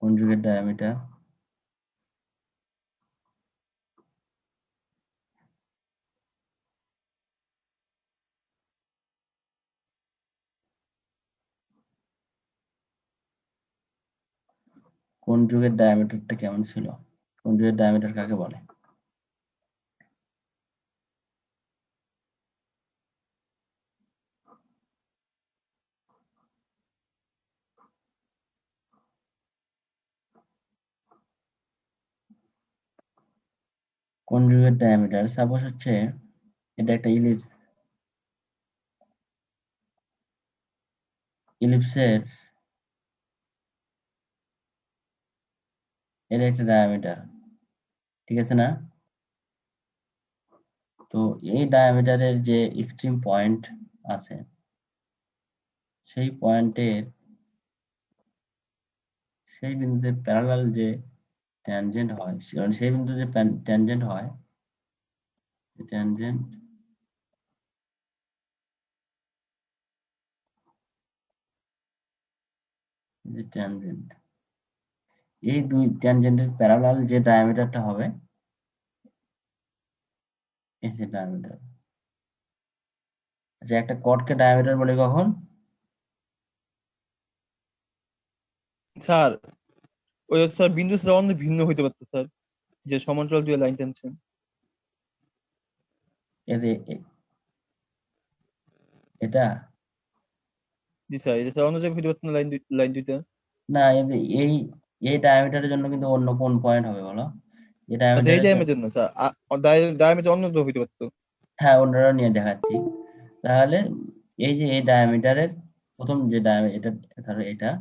conjugate diameter conjugate diameterটা কেমন ছিল? conjugate diameter কাকে বলে? conjugate diameter সাপোজ হচ্ছে এটা একটা ইলিপসের এর একটা ডায়ামিটার, ঠিক আছে না? তো এই ডায়ামিটারের যে এক্সট্রিম পয়েন্ট আছে সেই পয়েন্টের সেই বিন্দুতে প্যারালাল যে ট্যানজেন্ট হয়, সেই বিন্দুতে যে ট্যানজেন্ট হয়, ট্যানজেন্ট যে ট্যানজেন্ট, এই দুই ট্যানজেন্টের প্যারালাল যে ডায়ামিটারটা হবে এই যে ডায়ামিটার। আচ্ছা, একটা কর্ডকে ডায়ামিটার বলে কখন? স্যার ওই স্যার বিন্দু যখন ভিন্ন হইতে পারতো স্যার, যে সমান্তরাল দুই লাইন টানছেন। এটা জি স্যার, এটা স্যার অন্য জায়গায় হইতে পারতো না, লাইন দুইটা। না, এই এই ডায়ামিটারের জন্য কিন্তু অন্য কোন পয়েন্ট হবে বলো? এই আচ্ছা এই ডায়ামিটারের ডায়ামিটার না স্যার, ডায়ামিটার অন্য তো হইতে পারতো। হ্যাঁ, অন্যরা নিয়ে দেখাচ্ছি। তাহলে এই যে এই ডায়ামিটারের প্রথম যে ডায়ামিটার, ধরো এটা,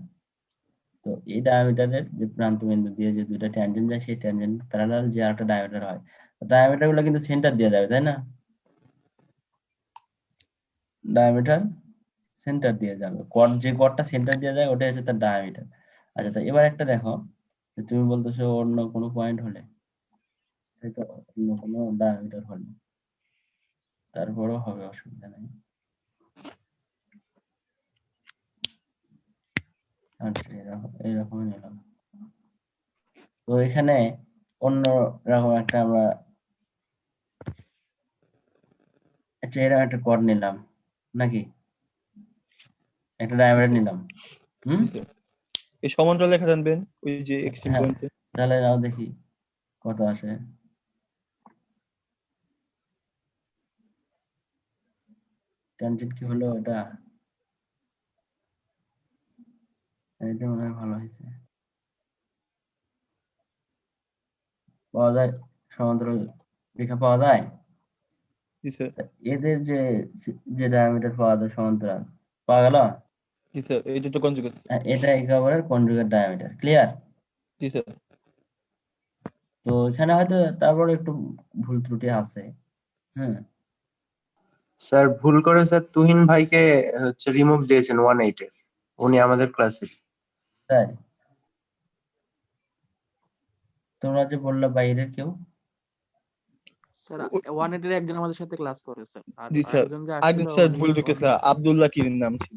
তো এই ডায়ামিটারের যে প্রান্ত বিন্দু দিয়ে যে দুইটা ট্যানজেন্ট যায় সেই ট্যানজেন্ট প্যারালাল যে আরেকটা ডায়ামিটার হয়, ডায়ামিটার গুলো কিন্তু সেন্টার দিয়ে যাবে, তাই না? ডায়ামিটার সেন্টার দিয়ে যাবে, যে কর্ডটা সেন্টার দিয়ে যায় ওটাই হচ্ছে তার ডায়ামিটার। আচ্ছা, তো এবার একটা দেখো, তুমি বলতেছো অন্য কোনো পয়েন্ট হলে, তাই তো, অন্য কোনো ডায়ামিটার হলে তারপরেও হবে, অসুবিধা নেই। আচ্ছা, এরকমই নিলাম। তো এখানে অন্য রকম একটা আমরা, আচ্ছা এরকম একটা কর্ড নিলাম নাকি, একটা ডায়ামিটার নিলাম। এই সমান্তরাল রেখা টানবেন ওই যে এক্সট্রিম হ্যাঁ, পয়েন্টে। তাহলে নাও দেখি কত আসে। ট্যানজেন্ট কি হলো এটা? এটা মনে হয় ভালো হয়েছে, পাওয়া যায়, সমান্তরাল রেখা পাওয়া যায়। জি স্যার। এদের যে যে ডায়ামিটার পাওয়া যায় সমান্তরাল, পাওয়া গেল। জি স্যার, এই দুটো কনজুগেট। এটা একেবারে কনজুগেট ডায়ামিটার, ক্লিয়ার? জি স্যার। তো এখানে হয়তো তারপরে একটু ভুল ত্রুটি আছে। হ্যাঁ স্যার ভুল করে স্যার তুহিন ভাইকে হচ্ছে রিমুভ দিয়েছেন 1/8 এর, উনি আমাদের ক্লাসে। তাই? তোমরা যে বললে বাইরের কেউ, স্যার 180 এর একজন আমাদের সাথে ক্লাস করে স্যার, আর জি স্যার, আরেকজন যে আগে আসছিল স্যার উনি ভুল ঢুকেছে, আব্দুল্লাহ কিরির নাম ছিল।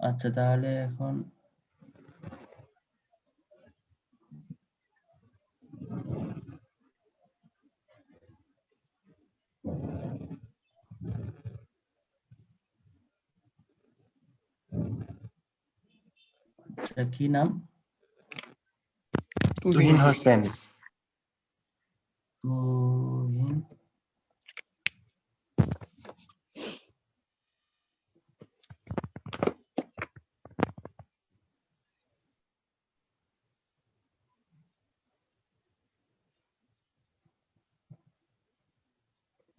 আচ্ছা তাহলে এখন আচ্ছা, কি নাম? তুহিন হোসেন। তুহিন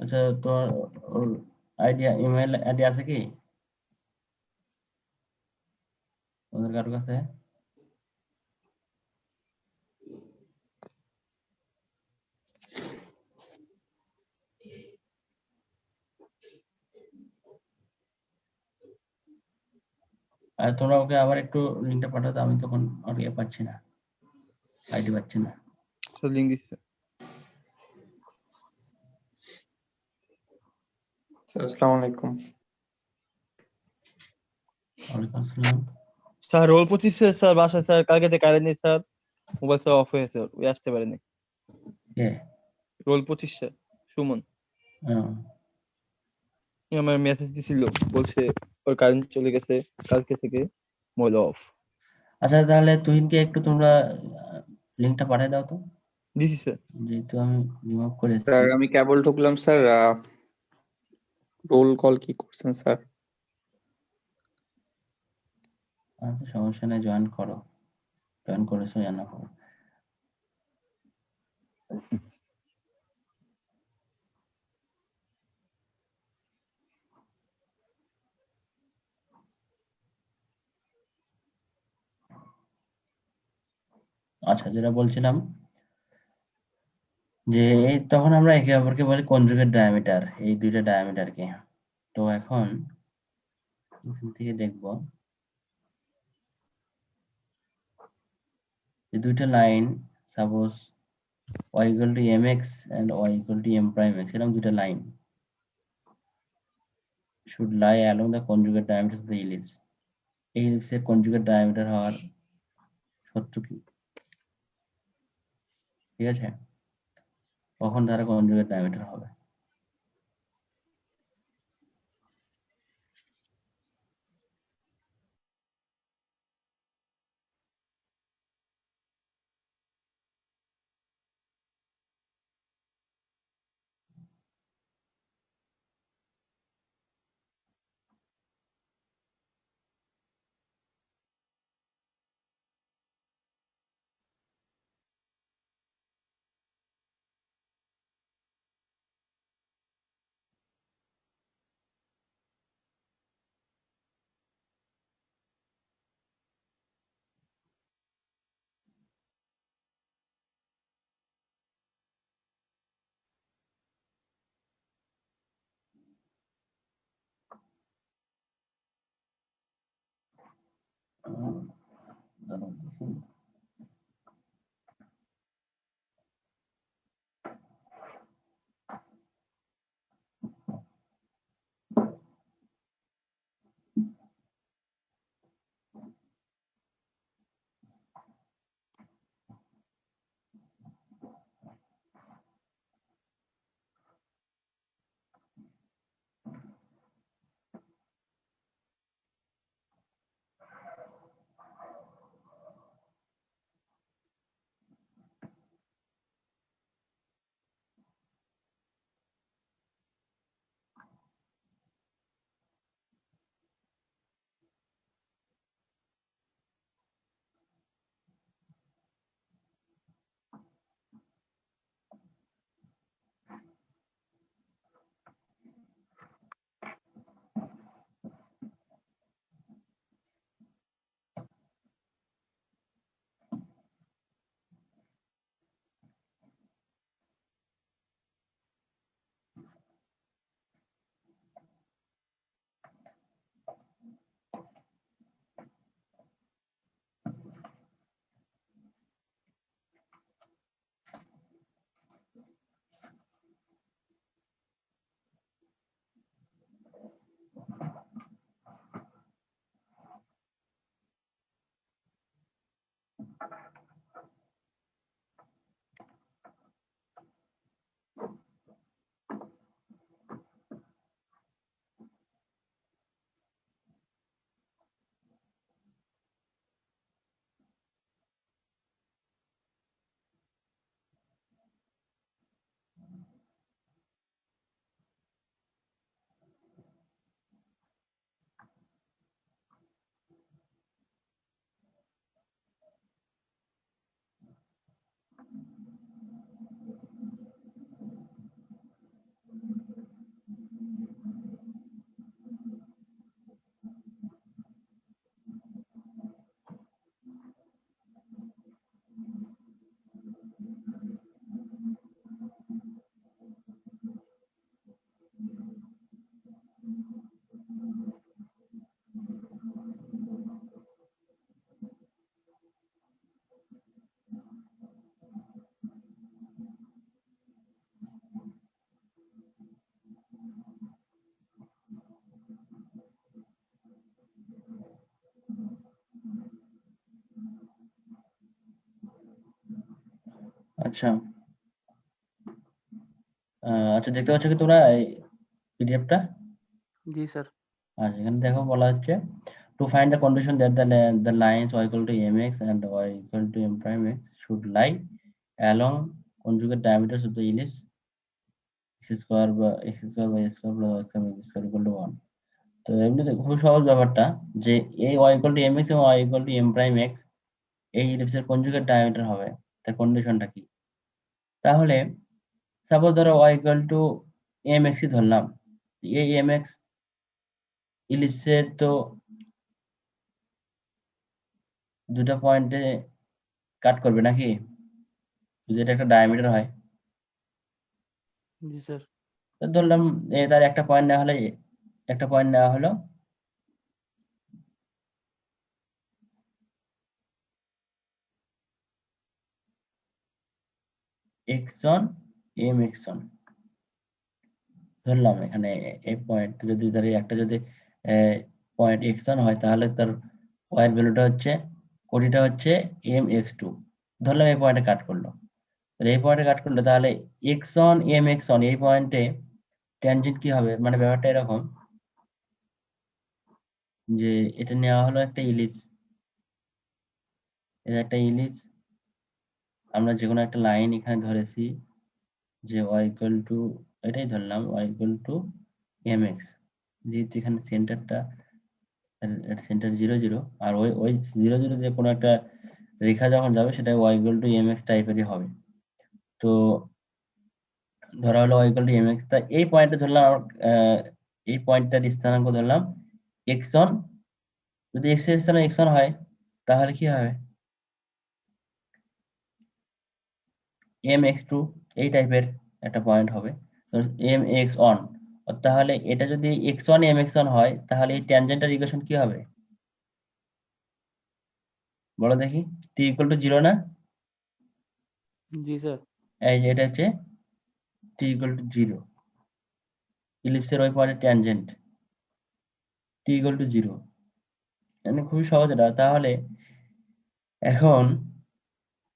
আচ্ছা, তোমার আইডিয়া, ইমেল আইডি আছে কি তোমাদের কারোর কাছে? আর তোমরা ওকে আবার একটু লিঙ্কটা পাঠাতো, আমি তখন আর ইয়ে পাচ্ছি না, আইডি পাচ্ছি না। স্যার লিঙ্ক দিচ্ছে। আসসালামু আলাইকুম। ওয়ালাইকুম আসসালাম। স্যার রোল 25 স্যার বাসায় স্যার কালকে থেকে কারেন্ট নেই স্যার, মোবাইল স্যার অফ হয়েছে, ওই আসতে পারেনি। কে? রোল 25 স্যার সুমন হুম। আমার মেসেজ দিছিল, বলছে ওর কারেন্ট চলে গেছে কালকে থেকে, মোবাইল অফ। আচ্ছা তাহলে তুহিনকে একটু তোমরা লিঙ্কটা পাঠিয়ে দাও তো, দিছি স্যার। যেহেতু আমি রিমুভ করেছি। স্যার আমি কেবল ঢুকলাম স্যার, রোল কল কি করছেন স্যার? আচ্ছা সমস্যা নেই, জয়েন করো, জয়েন করেছো জানা হোক। আচ্ছা যেটা বলছিলাম যে এই তখন আমরা একে অপরকে বলি কনজুগেট ডায়ামিটার, এই দুইটা ডায়ামিটারকে। তো এখন এখান থেকে দেখব যে দুইটা line, suppose y equal to mx and y equal to m prime x, এরকম দুইটা line should lie along the conjugate diameter of the ellipse. এই ellipse এর conjugate diameter হওয়ার সত্য কি? ঠিক আছে, কখন তারা conjugate diameter হবে? দাঁড়াও দেখি। আচ্ছা আচ্ছা দেখতে পাচ্ছ কি তোমরা এই পিডিএফটা? জি স্যার। আর এখানে দেখো বলা হচ্ছে to find the condition that the lines y equal to mx and y equal to m prime x should lie along conjugate diameters of the ellipse x square by x square by a square plus y square by b square equal to 1. তো এমনিতে খুব সহজ ব্যাপারটা যে এই y equal to mx এবং y equal to m prime x এই ইলিপসের conjugate diameter হবে, তার কন্ডিশনটা কি? তাহলে সাপোজ ধরো y equal to mx ই ধরলাম, এই mx ইলিপসের তো দুটো পয়েন্টে কাট করবে নাকি, যদি এটা একটা ডায়ামিটার হয়। জি স্যার। তো ধরলাম তার একটা পয়েন্ট নেওয়া হলে একটা পয়েন্ট নেওয়া হলো x1 mx1 ধরলাম। এখানে এই পয়েন্ট যদি ধরি একটা যদি পয়েন্ট x1 হয় তাহলে তার y এর ভ্যালুটা হচ্ছে কোটিটা হচ্ছে mx2 ধরলাম। এই পয়েন্টে কাট করলো, তাহলে এই পয়েন্টে কাট করলে তাহলে x1 mx1 এই পয়েন্টে ট্যানজেন্ট কি হবে, মানে ব্যাপারটা এরকম যে এটা নেওয়া হলো একটা ইলিপস, এটা একটা ইলিপস, আমরা যে কোনো একটা লাইন এখানে ধরেছি যে y equal to এটাই ধরলাম y equal to mx, যেহেতু এখানে সেন্টারটা সেন্টার 0 0 আর ওই ওই 0 0 যে কোনো একটা রেখা যখন যাবে সেটা y equal to mx টাইপেরই হবে। তো ধরা হলো y equal to mx, তা এই পয়েন্টে ধরলাম এই পয়েন্টটার স্থানাঙ্ক ধরলাম x1, যদি x এর স্থানে x1 হয় তাহলে কি হবে mx2 এই টাইপের একটা পয়েন্ট হবে mx1। তাহলে এটা যদি x1 mx1 হয় তাহলে এই ট্যানজেন্টাল ইকুয়েশন কি হবে বলো দেখি, t equal to 0 না? জি স্যার। এই যে এটা হচ্ছে t equal to 0, ইলিপসের ওই পয়েন্টের ট্যানজেন্ট t equal to 0, মানে খুবই সহজ এটা। তাহলে এখন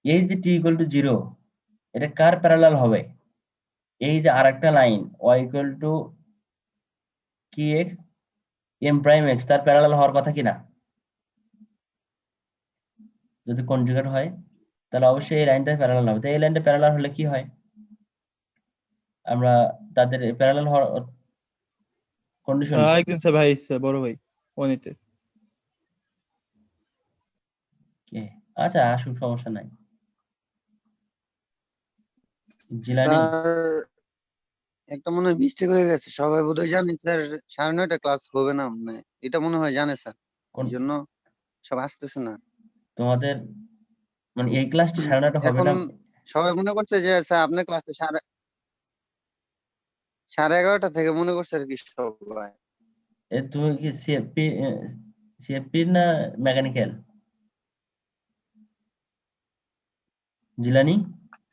এই যে t equal to 0 এটা কার প্যারালাল হবে? এই যে আরেকটা line y equal to kx m prime x তার প্যারালাল হওয়ার কথা কিনা? যদি কনজুগেট হয় তাহলে অবশ্যই এই লাইনটা প্যারালাল হবে। তো এই লাইনটা প্যারালাল হলে কি হয়, আমরা তাদের প্যারালাল হওয়ার কন্ডিশন কি? একদিন স্যার ভাই স্যার বড় ভাই 180 কে? আচ্ছা আসুক, সমস্যা নাই। জিলানি স্যার একটা মনে হয় মিস্টেক হয়ে গেছে, সবাই বোধহয় জানে স্যার 9:30 ক্লাস হবে না, মানে এটা মনে হয় জানে স্যার, কোন এই জন্য সব আসতেছে না। তোমাদের মানে এই ক্লাসটা 9:30 হবে এখন না? সবাই মনে করছে যে স্যার আপনার ক্লাসটা 11:30 থেকে মনে করছে আর কি সবাই। তুমি কি সিএফপি সিএফপি না মেকানিক্যাল জিলানি?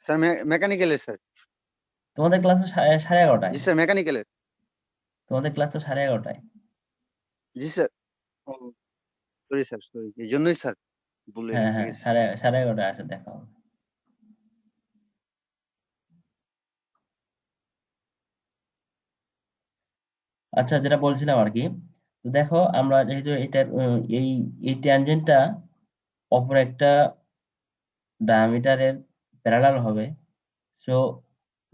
স্যার মেকানিক্যালের স্যার। তোমাদের ক্লাস তো 11:30। জি স্যার মেকানিক্যালের। তোমাদের ক্লাস তো 11:30। জি স্যার। ও সরি স্যার, সরি, এই জন্যই স্যার ভুলে হ্যাঁ হ্যাঁ, গেছি। 11:30 আসে, দেখা হবে। আচ্ছা যেটা বলছিলাম আর কি, তো দেখো আমরা যেহেতু এটার এই এই ট্যানজেন্টটা অপর একটা ডায়ামিটারের প্যারালাল হবে, সো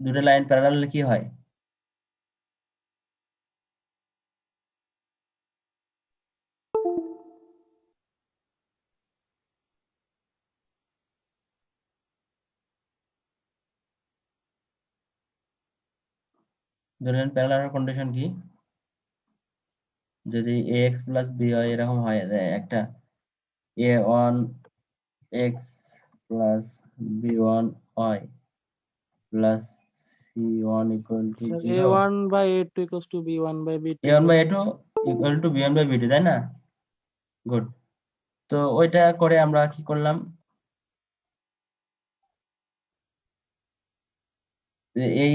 দুটো লাইন প্যারালাল হলে কি হয়? দুটো লাইন প্যারালাল হওয়ার কন্ডিশন কি? যদি ax প্লাস b হয় এরকম হয়, একটা a1 x plus b1 y plus c1 equal to sir 0, a1 by a2 equals to b1 by b2 a1 by a2 equal to b1 by b2, তাই না? Good. তো ওইটা করে আমরা কি করলাম, এই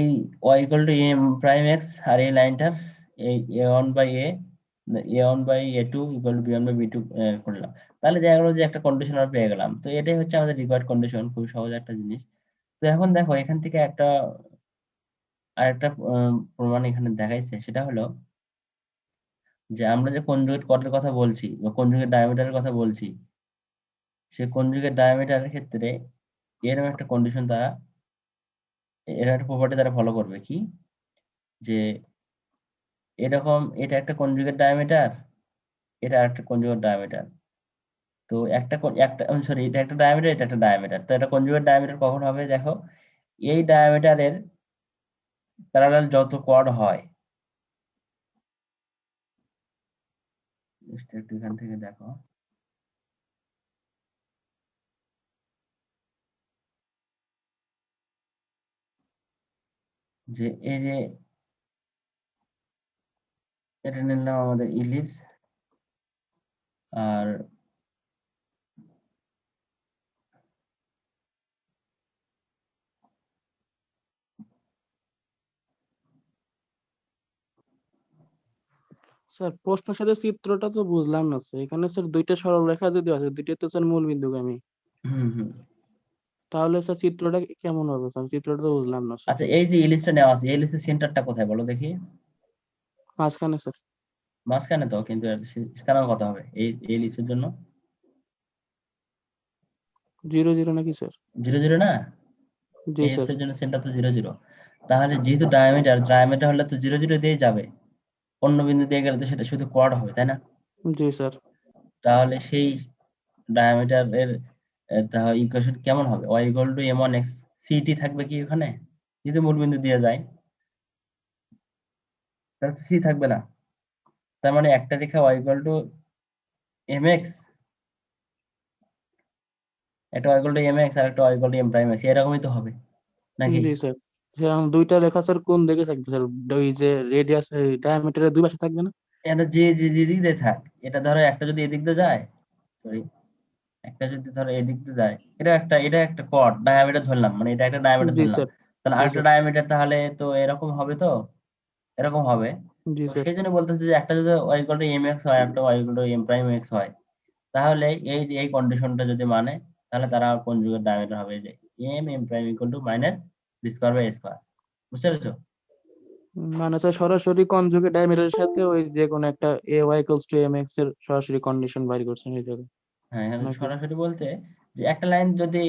y equal to m prime x আর এই লাইনটার এই a1 by a2 equal to b1 by b2 করলাম, তাহলে দেখা গেলো যে একটা কন্ডিশন আমরা পেয়ে গেলাম। তো এটাই হচ্ছে আমাদের রিকোয়ার্ড কন্ডিশন, খুব সহজ একটা জিনিস। তো তো এখন দেখো এখান থেকে আরেকটা প্রমাণ এখানে দেখাইছে, সেটা হলো যে আমরা যে কনজুগেট কটের কথা বলছি বা কনজুগেট ডায়ামিটারের কথা বলছি, সেই কনজুগেট ডায়ামিটারের ক্ষেত্রে এরকম একটা কন্ডিশন তারা, এরকম একটা প্রপার্টি তারা ফলো করবে কি, যে এরকম এটা একটা কনজুগেট ডায়ামিটার, এটা আরেকটা কনজুগেট ডায়ামিটার। তো একটা সরি, এটা একটা ডায়ামিটার, এটা একটা ডায়ামিটার। তো এটা কনজুগেট ডায়ামিটার কখন হবে দেখো, এই ডায়ামিটারের প্যারালাল যত কোয়াড হয়, একটু এখান থেকে দেখো, যে এই যে এটা নিলাম আমাদের ইলিপস, আর স্যার প্রশ্নের সাথে চিত্রটা তো বুঝলাম না স্যার, এখানে স্যার দুইটা সরলরেখা যদি আছে, দুইটা তো স্যার মূল বিন্দুগামী, হুম। তাহলে স্যার চিত্রটা কেমন হবে স্যার? চিত্রটা তো বুঝলাম না স্যার। আচ্ছা, এই যে ইলিপসটা নেওয়া আছে, এই ইলিপসের সেন্টারটা কোথায় বলো দেখি? মাঝখানে স্যার। মাঝখানে তো, কিন্তু এর স্থানাঙ্ক কত হবে এই ইলিপসের জন্য? 0 0 নাকি স্যার? 0 0 না? জি এই স্যার। ইলিপসের জন্য সেন্টার তো 0 0। তাহলে যেহেতু ডায়ামিটার হলে তো 0 0 দিয়ে যাবে, অন্য বিন্দু দিয়ে গেলে তো সেটা শুধু কোয়াড হবে, তাই না? জি স্যার। তাহলে সেই ডায়ামিটারের তাহলে ইকুয়েশন কেমন হবে? y = m1x, ct থাকবে কি ওখানে? যদি মূল বিন্দু দিয়ে যায় তাহলে c থাকবে না। তার মানে একটা রেখা y = mx, একটা y = mx আর একটা y = m'(x), এরকমই তো হবে নাকি? জি স্যার। হ্যাঁ, দুইটা রেখা স্যার কোন দিকে থাকবে স্যার? ওই যে রেডিয়াস, ডায়ামিটারের দুই পাশে থাকবে না? এটা যে যে যেদিক দিয়ে থাক, এটা ধরো একটা যদি এদিক দিয়ে যায়, সরি, একটা যদি ধরো এদিক দিয়ে যায়, এটা একটা কর্ড ডায়ামিটার ধরলাম, মানে এটা একটা ডায়ামিটার জি ধরলাম, স্যার। তাহলে জি আরেকটা স্যার। ডায়ামিটার তাহলে তো এরকম হবে, তো এরকম হবে। জি তো স্যার। সেই জন্য বলতেছে যে একটা যদি y = mx হয়, একটা y = m'(x) হয়, তাহলে এই কন্ডিশনটা যদি মানে, তাহলে তারা কনজুগেট ডায়ামিটার হবে যে m - b²/a²। বুঝতে পেরেছো? মানে স্যার সরাসরি কনজুগেট ডায়ামিটারের সাথে ওই যে কোনো একটা ay = mx এর সরাসরি কন্ডিশন বাইর করছেন এই জায়গায় হ্যাঁ, এখানে নাকি? সরাসরি বলতে যে একটা লাইন যদি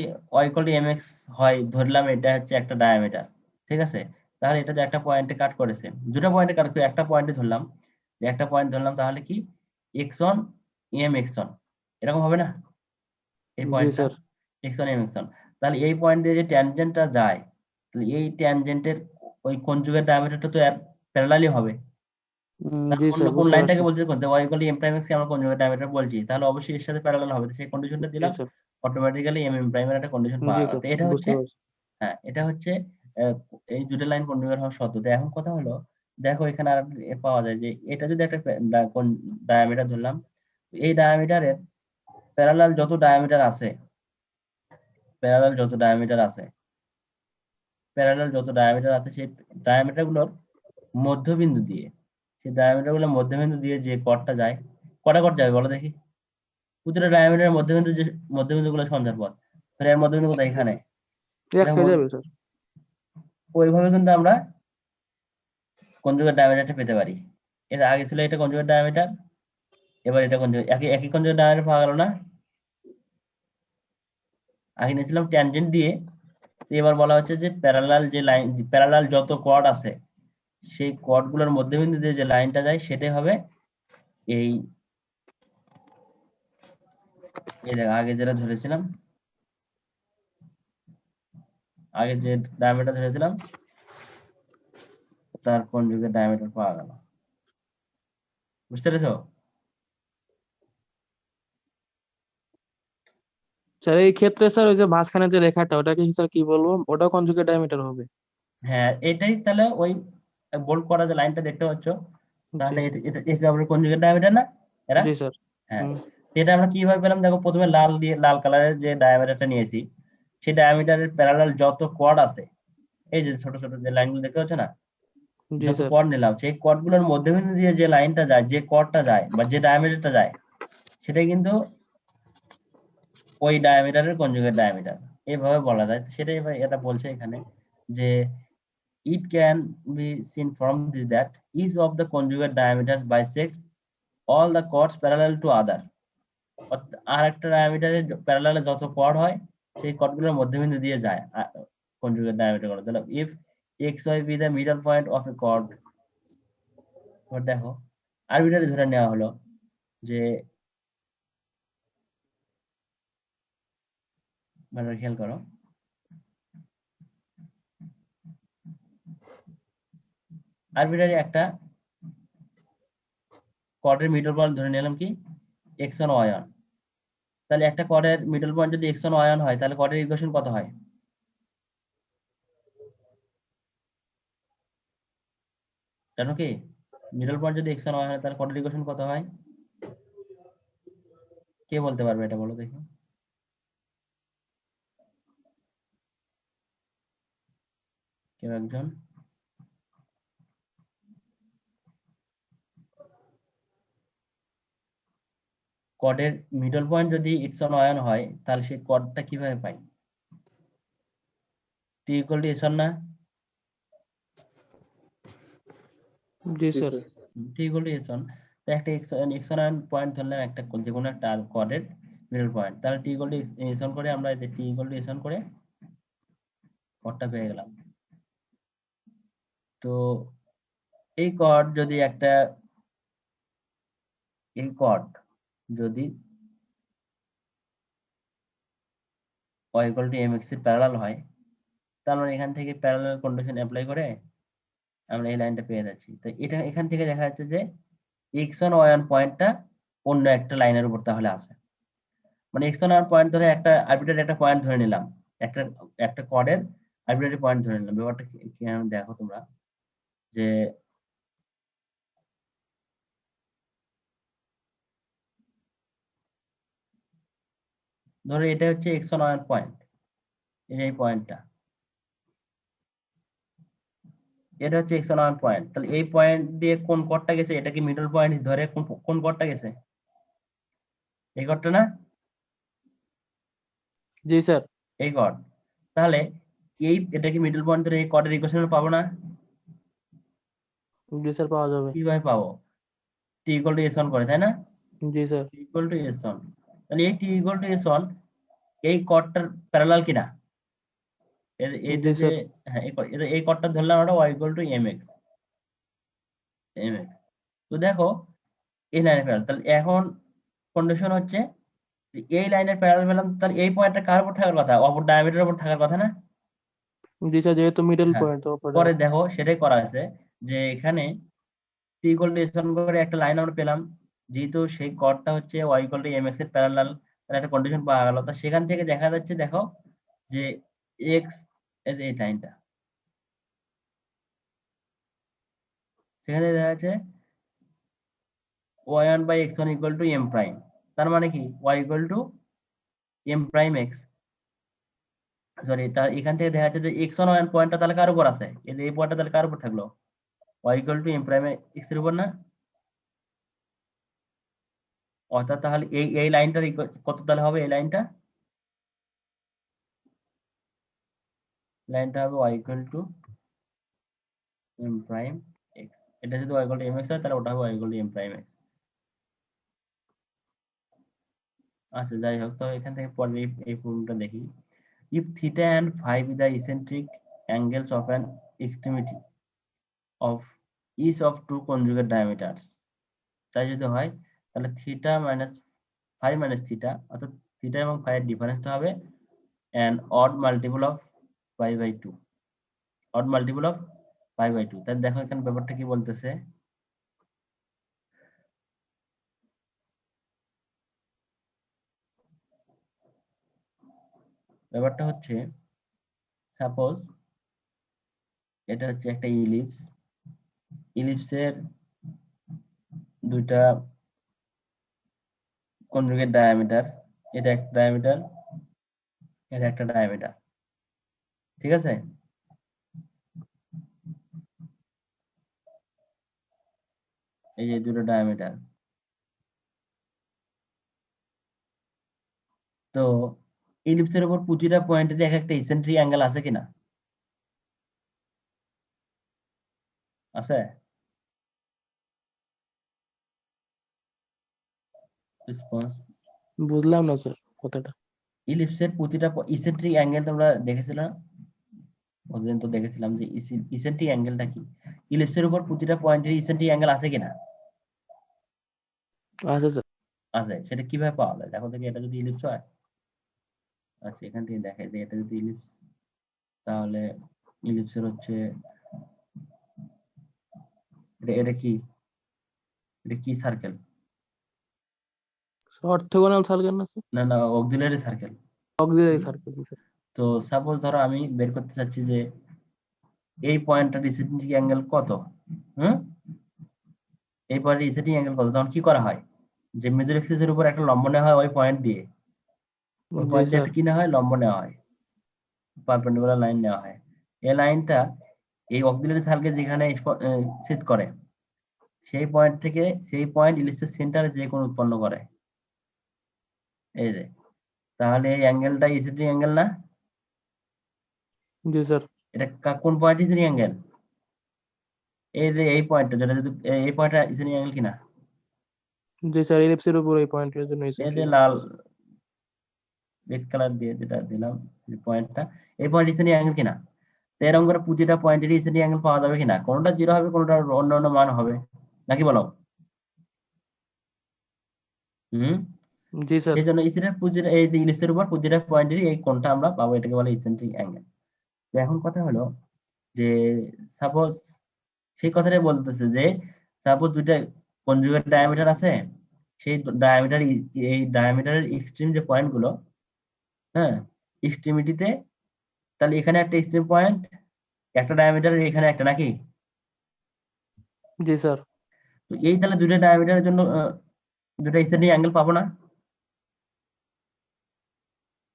y = mx হয়, ধরলাম এটা হচ্ছে একটা ডায়ামিটার, ঠিক আছে? তাহলে এটা যে একটা পয়েন্টে কাট করেছে, দুটো পয়েন্টে কাট করে একটা পয়েন্টে ধরলাম, যে একটা পয়েন্ট ধরলাম, তাহলে কি x1 mx1 এরকম হবে না? এই জি পয়েন্টটা স্যার। x1 mx1, তাহলে এই পয়েন্ট দিয়ে যে ট্যানজেন্টটা যায়, তাহলে এই ট্যানজেন্টের ওই কনজুগেট ডায়ামিটারটা তো প্যারালালি হবে। জি অন্য স্যার, কোন বুঝতে লাইনটাকে পারছি। বলছি করতে, y = m'(x) কে আমরা কনজুগেট ডায়ামিটার বলছি, তাহলে অবশ্যই এর সাথে প্যারালাল হবে। তো সেই কন্ডিশনটা জি দিলাম, স্যার। অটোমেটিক্যালি m' এর একটা কন্ডিশন জি পাওয়া গেল। স্যার, তো এটা হচ্ছে, বুঝতে পারছি। হ্যাঁ, এটা হচ্ছে আহ, এই দুটো লাইন কনজুগেট হওয়ার শর্ত। তো এখন কথা হলো, দেখো এখানে আর পাওয়া যায় যে এটা যদি একটা ডায়ামিটার ধরলাম, এই ডায়ামিটারের প্যারালাল যত ডায়ামিটার আছে, প্যারালাল যত ডায়ামিটার আছে প্যারালাল যত ডায়ামিটার আছে, সেই ডায়ামিটার গুলোর মধ্যবিন্দু দিয়ে, সেই ডায়ামিটার গুলোর মধ্যবিন্দু দিয়ে যে কর্ডটা যায়, কটা কর্ড যাবে বলো দেখি? প্রতিটা ডায়ামিটারের মধ্যবিন্দু, যে মধ্যবিন্দু গুলো সন্ধার পথ, তাহলে এর মধ্যবিন্দু কোথায়? এখানে। দেখো একটা যাবে স্যার। ওইভাবে কিন্তু আমরা কনজুগেট ডায়ামিটারটা পেতে পারি। এর আগে ছিল এটা কনজুগেট ডায়ামিটার, এবার এটা কনজুগেট, একই কনজুগেট ডায়ামিটার পাওয়া গেল না? আগে নিয়েছিলাম ট্যানজেন্ট দিয়ে, এবার বলা হচ্ছে যে প্যারালাল যে লাইন, প্যারালাল যত কর্ড আছে, সেই কর্ড গুলোর মধ্যবিন্দু দিয়ে যে লাইনটা যায়, সেটাই হবে এই দেখো আগে যেটা ধরেছিলাম, আগে যে ডায়ামিটার ধরেছিলাম তার কনজুগেট ডায়ামিটার পাওয়া গেল। বুঝতে পেরেছো? স্যার এই ক্ষেত্রে স্যার ওই যে মাঝখানে যে রেখাটা, ওটাকে স্যার কি বলবো? ওটাও কনজুগেট ডায়ামিটার হবে? হ্যাঁ, এটাই তাহলে ওই বোল্ড করা যে লাইনটা দেখতে পাচ্ছ, জি তাহলে স্যার। এটা আমরা কনজুগেট ডায়ামিটার না এরা? জি স্যার। হ্যাঁ, হুম। এটা আমরা কিভাবে পেলাম দেখো, প্রথমে লাল কালারের যে ডায়ামিটারটা নিয়েছি, সেই ডায়ামিটারের প্যারালাল যত কর্ড আছে, এই যে ছোট ছোট যে লাইনগুলো দেখতে পাচ্ছ না, জি যত স্যার। কর্ড নিলাম, সেই কর্ড গুলোর মধ্যবিন্দু দিয়ে যে লাইনটা যায়, যে কর্ডটা যায় বা যে ডায়ামিটারটা যায়, সেটা কিন্তু ওই ডায়ামিটারের কনজুগেট ডায়ামিটার। এভাবে বলা যায়। সেটাই এটা বলছে এখানে যে it can be seen from this that each of the conjugate diameters bisects all the chords parallel to other. আর একটা ডায়ামিটারের প্যারালালে যত কর্ড হয় সেই কর্ডগুলোর মধ্যবিন্দু দিয়ে যায় কনজুগেট ডায়ামিটার করে। তাহলে if xy be the middle point of a chord, দেখো আরবিটারি ধরে নেওয়া হলো যে মানে খেয়াল করো আরবিটারি একটা কর্ডের মিডল পয়েন্ট ধরে নিলাম কি x1 y1। তাহলে একটা কর্ডের মিডল পয়েন্ট যদি x1 y1 হয় তাহলে কর্ডের ইকুয়েশন কত হয়? জানো কি মিডল পয়েন্ট যদি x1 y1 হয় তাহলে কর্ডের ইকুয়েশন কত হয়? কে বলতে পারবে এটা বলো দেখি? কেউ একজন? কর্ডের মিডল পয়েন্ট যদি x1 y1 হয় তাহলে সেই কর্ডটা কিভাবে পাই? t equal to s1 না? জি sir. t equal to s1, তো একটা x1 পয়েন্ট ধরলাম একটা যে কোনো একটা কর্ডের মিডল পয়েন্ট, তাহলে t equal to s1 করে আমরা t equal to s1 করে কর্ডটা পেয়ে গেলাম। তো এই কর্ড যদি y equal to mx এর প্যারালাল হয় তার মানে এখান থেকে প্যারালাল কন্ডিশন অ্যাপ্লাই করে আমরা এই লাইনটা পেয়ে যাচ্ছি। তো এটা এখান থেকে দেখা যাচ্ছে যে x1 y1 পয়েন্টটা অন্য একটা লাইনের উপর তাহলে আছে, মানে x1 y1 পয়েন্ট ধরে একটা আরবিট্রারি একটা পয়েন্ট ধরে নিলাম, একটা একটা কর্ডের আরবিট্রারি পয়েন্ট ধরে নিলাম। ব্যাপারটা কি দেখো তোমরা যে ধরো এটা হচ্ছে x1 y1 পয়েন্ট, এই পয়েন্টটা এটা হচ্ছে x1 y1 পয়েন্ট। তাহলে এই পয়েন্ট দিয়ে কোন কর্ডটা গেছে? এটা কি মিডল পয়েন্ট ধরে কোন কর্ডটা গেছে? এই কর্ডটা না? জি স্যার। এই কর্ড। তাহলে এটা কি মিডল পয়েন্ট ধরে এই কর্ডের ইকুয়েশন পাবো না? জি স্যার পাওয়া যাবে। কিভাবে পাবো? t equal to s1 করে, তাই না? জি sir. t equal to s1, তাহলে এই t equal to s1 এই কর্ডটার প্যারালাল কিনা? এটা জি যে স্যার। হ্যাঁ এই কর্ডটা ধরলাম আমরা y equal to mx। তো দেখো এই লাইনের প্যারালাল, তাহলে এখন কন্ডিশন হচ্ছে যে এই লাইনের প্যারালাল পেলাম, তাহলে এই পয়েন্টটা কার উপর থাকার কথা? অপর ডায়ামিটারের উপর থাকার কথা না? জি স্যার, যেহেতু মিডল হ্যাঁ, পয়েন্ট পরে দেখো সেটাই করা আছে যে এখানে t equal to s1 করে একটা লাইন আমরা পেলাম, যেহেতু সেই কর্ডটা হচ্ছে y equal to mx এর প্যারালাল, তাহলে একটা কন্ডিশন পাওয়া গেল। তো সেখান থেকে দেখা যাচ্ছে দেখো যে x এই লাইনটা সেখানে দেখা যাচ্ছে y1 by x1 equal to m prime, তার মানে কি y equal to m prime x, sorry তার এখান থেকে দেখা যাচ্ছে যে x1 y1 পয়েন্টটা তাহলে কার উপর আছে? এই পয়েন্টটা তাহলে কার উপর থাকলো? y equal to m prime x এর উপর না? অর্থাৎ তাহলে এই লাইনটার কত তাহলে হবে? এই লাইনটা হবে y equal to m prime x। এটা যদি y equal to mx হয় তাহলে ওটা হবে y equal to m prime x। আচ্ছা যাই হোক, তো এখান থেকে পরে এই প্রবলেমটা দেখি। if theta and phi be the eccentric angles of an extremity of each of two conjugate diameters, তাই যদি হয় তাহলে theta minus phi minus theta, অর্থাৎ থিটা এবং ফাই এর ডিফারেন্সটা হবে an odd multiple of pi by 2, odd multiple of pi by 2। তাহলে দেখো এখানে ব্যাপারটা কি বলতেছে, ব্যাপারটা হচ্ছে সাপোজ এটা হচ্ছে একটা ইলিপসের দুইটা কনজুগেট ডায়ামিটার, এটা একটা ডায়ামিটার, এটা একটা ডায়ামিটার, ঠিক আছে? এই যে দুটো ডায়ামিটার। তো ইলিপসের উপর প্রতিটা পয়েন্টের এক একটা ইসেন্ট্রিক অ্যাঙ্গেল আছে কিনা? আছে? রেসপন্স। বুঝলাম না স্যার কথাটা। ইলিপসের প্রতিটা ইসেন্ট্রিক অ্যাঙ্গেল তোমরা দেখেছিল না? ওদিন তো দেখেছিলাম যে ইসেন্ট্রিক অ্যাঙ্গেলটা কি। ইলিপসের উপর প্রতিটা পয়েন্টের ইসেন্ট্রিক অ্যাঙ্গেল আছে কিনা? আচ্ছা স্যার। আছে। সেটা কিভাবে পাওয়া যায়? দেখো দেখি, এটা যদি ইলিপস হয়, আচ্ছা এখান থেকে দেখাই যে এটা যদি ইলিপস, তাহলে ইলিপসের হচ্ছে এটা কি, এটা কি সার্কেল? অর্থোগোনাল সার্কেল না স্যার? না না, auxiliary circle. Auxiliary circle sir. তো সাপোজ ধরো আমি বের করতে চাচ্ছি যে এই পয়েন্টটার ইসেন্ট্রিক অ্যাঙ্গেল কত, এই পয়েন্টের ইসেন্ট্রিক অ্যাঙ্গেল কত, তখন কি করা হয় যে মেজর এক্সিস এর উপর একটা লম্ব নেওয়া হয় ওই পয়েন্ট দিয়ে, ওই জি পয়েন্ট দিয়ে স্যার। একটা কি নেওয়া হয়, লম্ব নেওয়া হয়, পারপেন্ডিকুলার লাইন নেওয়া হয়। এই লাইনটা এই অক্সিলারি সার্কেল যেখানে ছেদ করে সেই পয়েন্ট থেকে সেই পয়েন্ট ইলিপসের সেন্টারে যে কোণ উৎপন্ন করে। এই যে, তাহলে এই অ্যাঙ্গেলটা ইসেন্ট্রিক অ্যাঙ্গেল না? জি স্যার। এটা কোন পয়েন্ট ইসেন্ট্রিক অ্যাঙ্গেল? এই যে এই পয়েন্টটা, যেটা যদি এই পয়েন্টটা ইসেন্ট্রিক অ্যাঙ্গেল কিনা? জি স্যার, ইলিপসের উপর এই পয়েন্টের জন্য এই যে ইসেন্ট্রিক লাল রেড কালার দিয়ে যেটা দিলাম এই পয়েন্টটা, এই পয়েন্ট ইসেন্ট্রিক অ্যাঙ্গেল কিনা? তো এরকম করে প্রতিটা পয়েন্টের ইসেন্ট্রিক অ্যাঙ্গেল পাওয়া যাবে কিনা? কোনটা 0 হবে, কোনটা অন্য অন্য মান হবে, নাকি বলো? জি স্যার। সেই জন্য ইসেন্ট্রিক প্রতিটা এই যে ইলিপসের উপর প্রতিটা পয়েন্টেরই এই কোণটা আমরা পাবো, এটাকে বলে ইসেন্ট্রিক অ্যাঙ্গেল। তো এখন কথা হলো যে সাপোজ সেই কথাটাই বলতেছে যে সাপোজ দুইটা কনজুগেট ডায়ামিটার আছে, সেই ডায়ামিটার, এই ডায়ামিটারের এক্সট্রিম যে পয়েন্ট গুলো, হ্যাঁ, এক্সট্রিমিটিতে, তাহলে এখানে একটা এক্সট্রিম পয়েন্ট, একটা ডায়ামিটার, এখানে একটা, নাকি? জি স্যার। তো এই তাহলে দুইটা ডায়ামিটারের জন্য দুটো ইসেন্ট্রিক অ্যাঙ্গেল পাবো না?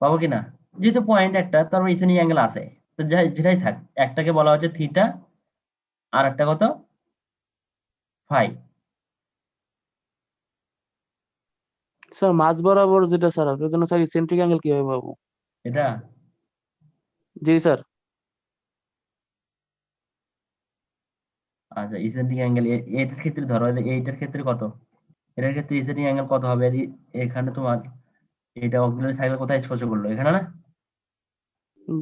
পাবো কিনা? যেহেতু পয়েন্ট একটা, তার ইসেন্ট্রিক অ্যাঙ্গেল আছে, তো যেটাই থাক, একটাকে বলা হচ্ছে থিটা আর একটা কত, ফাই। স্যার মাঝ বরাবর যেটা স্যার, ওটার জন্য স্যার ইসেন্ট্রিক অ্যাঙ্গেল কিভাবে পাবো? এটা জি স্যার। আচ্ছা, ইসেন্ট্রিক অ্যাঙ্গেল এটার ক্ষেত্রে ধরো, এইটার ক্ষেত্রে কত, এটার ক্ষেত্রে ইসেন্ট্রিক অ্যাঙ্গেল কত হবে? এখানে তোমার এটা অক্সিলারি সার্কেল কোথায় স্পর্শ করলো? এখানে না?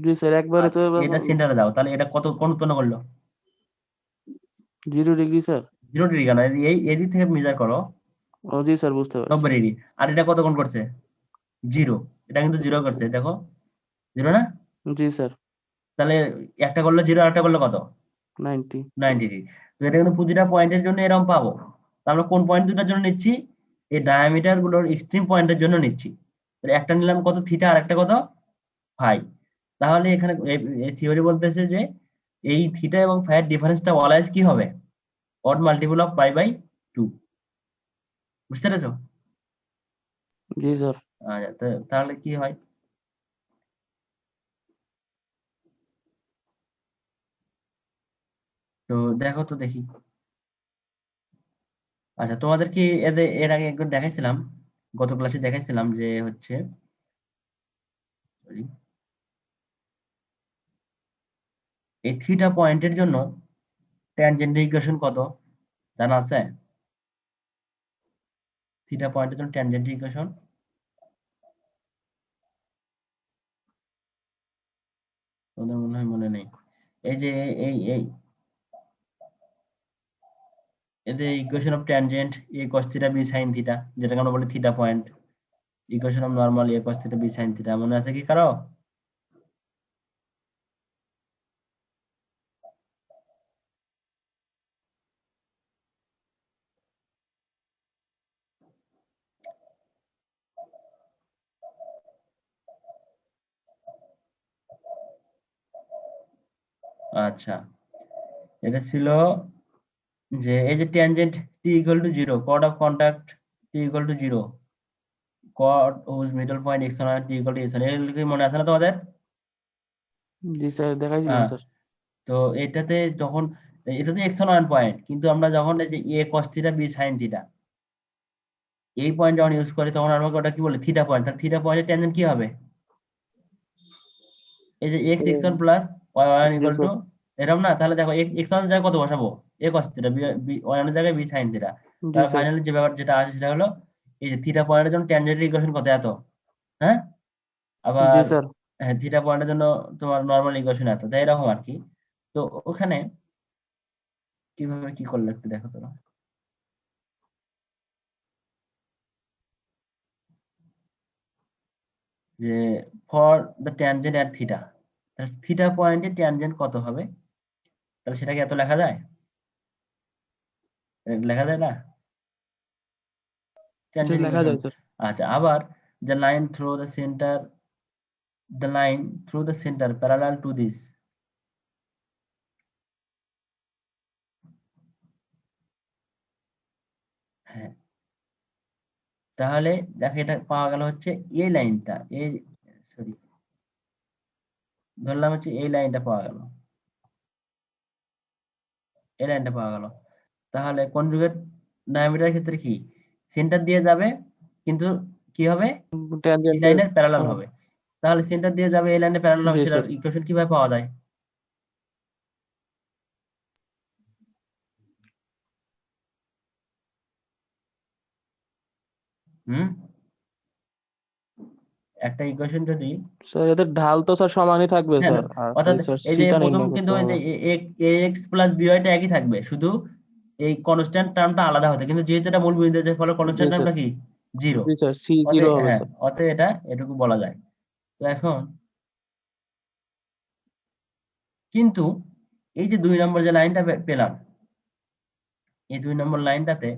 জি স্যার, একবারে তো আচ্ছা, এটা সেন্টারে দাও, তাহলে এটা কত কোণ উৎপন্ন করলো? 0 ডিগ্রি স্যার। 0 ডিগ্রি কেন? এই দিক থেকে মেজার করো, ও জি স্যার, বুঝতে 90 পারছি। ডিগ্রি। আর এটা কত কোণ করছে? 0। এটা কিন্তু 0 করছে, দেখো 0 না? জি স্যার। তাহলে একটা করলো 0 আর একটা করলো কত? 90। 90 ডিগ্রি। তো এটা কিন্তু প্রতিটা পয়েন্টের জন্য এরকম পাবো। তো আমরা কোন পয়েন্ট দুটার জন্য নিচ্ছি? এই ডায়ামিটার গুলোর এক্সট্রিম পয়েন্টের জন্য নিচ্ছি। তাহলে একটা নিলাম কত, থিটা, আর একটা কত, ফাই। তাহলে এখানে এই থিওরি বলতেছে যে এই থিটা এবং ফাই এর ডিফারেন্সটা অলওয়েজ কি হবে? Odd multiple of pi by 2। বুঝতে পেরেছো? জি স্যার। আচ্ছা, তাহলে কি হয়? তো দেখো তো দেখি। আচ্ছা, তোমাদের কি এর আগে একবার দেখাইছিলাম, গত ক্লাসে দেখাইছিলাম যে হচ্ছে, sorry, এই থিটা পয়েন্টের জন্য ট্যানজেন্ট ইকুয়েশন কত জানা আছে? থিটা পয়েন্টের জন্য ট্যানজেন্ট ইকুয়েশন তোমাদের মনে হয় মনে নেই। এই যে এই এই এদের equation of tangent a cos theta b sin theta, যেটাকে আমরা বলি theta point, equation of normal a cos theta b sin theta, মনে আছে কি কারো? আচ্ছা, এটা ছিল যে এই যে tangent T equal to 0, chord of contact T equal to 0, chord whose middle point x1 T equal to x1, এগুলো কি মনে আছে না তোমাদের? জি স্যার, দেখাইছিলেন হ্যাঁ। স্যার। তো এটাতে যখন, এটা তো x1 পয়েন্ট, কিন্তু আমরা যখন এই যে a cos theta b sin theta এই পয়েন্ট যখন ইউজ করি, তখন আমরা ওটা কি বলি, থিটা পয়েন্ট। তাহলে থিটা পয়েন্টের ট্যানজেন্ট কি হবে? এই যে x x1 plus y1 G equal to sir এরকম না, তাহলে দেখো x1 এর জায়গায় কত বসাবো, a cos থিটা, y1 এর জায়গায় b sin থিটা। জি তাহলে স্যার ফাইনালি যে ব্যাপার যেটা আছে সেটা হলো এই যে থিটা পয়েন্টের জন্য ট্যানজেন্টের ইকুয়েশন কত, এত। হ্যাঁ, জি আবার স্যার হ্যাঁ থিটা পয়েন্টের জন্য তোমার নর্মাল ইকুয়েশন এত, তাই এরকম আর কি। তো ওখানে কিভাবে কি করলে একটু দেখো তো। যে for the tangent at theta, তাহলে থিটা পয়েন্টে ট্যানজেন্ট কত হবে, তাহলে সেটাকে এত লেখা যায়, লেখা যায় না জি ট্যানজেন্ট লেখা ইকুয়েশন। যায় স্যার আচ্ছা, আবার the line through the center, the line through the center parallel to this, হ্যাঁ তাহলে দেখো এটা পাওয়া গেল হচ্ছে এই লাইনটা, এই সরি ধরলাম হচ্ছে এই লাইনটা পাওয়া গেল, এই লাইনটা পাওয়া গেল। তাহলে কনজুগেট ডায়ামিটারের ক্ষেত্রে কি সেন্টার দিয়ে যাবে, কিন্তু কি হবে এই ট্যানজেন্টের লাইনের প্যারালাল হবে। তাহলে সেন্টার দিয়ে যাবে এই লাইনের প্যারালাল হবে, জি সেটার স্যার ইকুয়েশন কিভাবে পাওয়া যায়? হুম, একটা ইকুয়েশন যদি স্যার এদের ঢাল তো স্যার সমানই থাকবে হ্যাঁ স্যার, আর অর্থাৎ খালি স্যার এই যে সিটা প্রথম নির্ণয় কিন্তু করতে ওই হবে। যে এক্স প্লাস বিওয়াইটা একই থাকবে, শুধু এই কনস্ট্যান্ট টার্মটা আলাদা হতে, কিন্তু যেহেতু এটা মূল বিন্দু ফলে জি কনস্ট্যান্ট স্যার টার্মটা কি জিরো। জি স্যার সি জিরো অতএব হবে হ্যাঁ, স্যার অতএব এটা এটুকু বলা যায়। তো এখন কিন্তু এই যে 2 নম্বর যে লাইনটা পেলাম, এই 2 নম্বর লাইনটাতে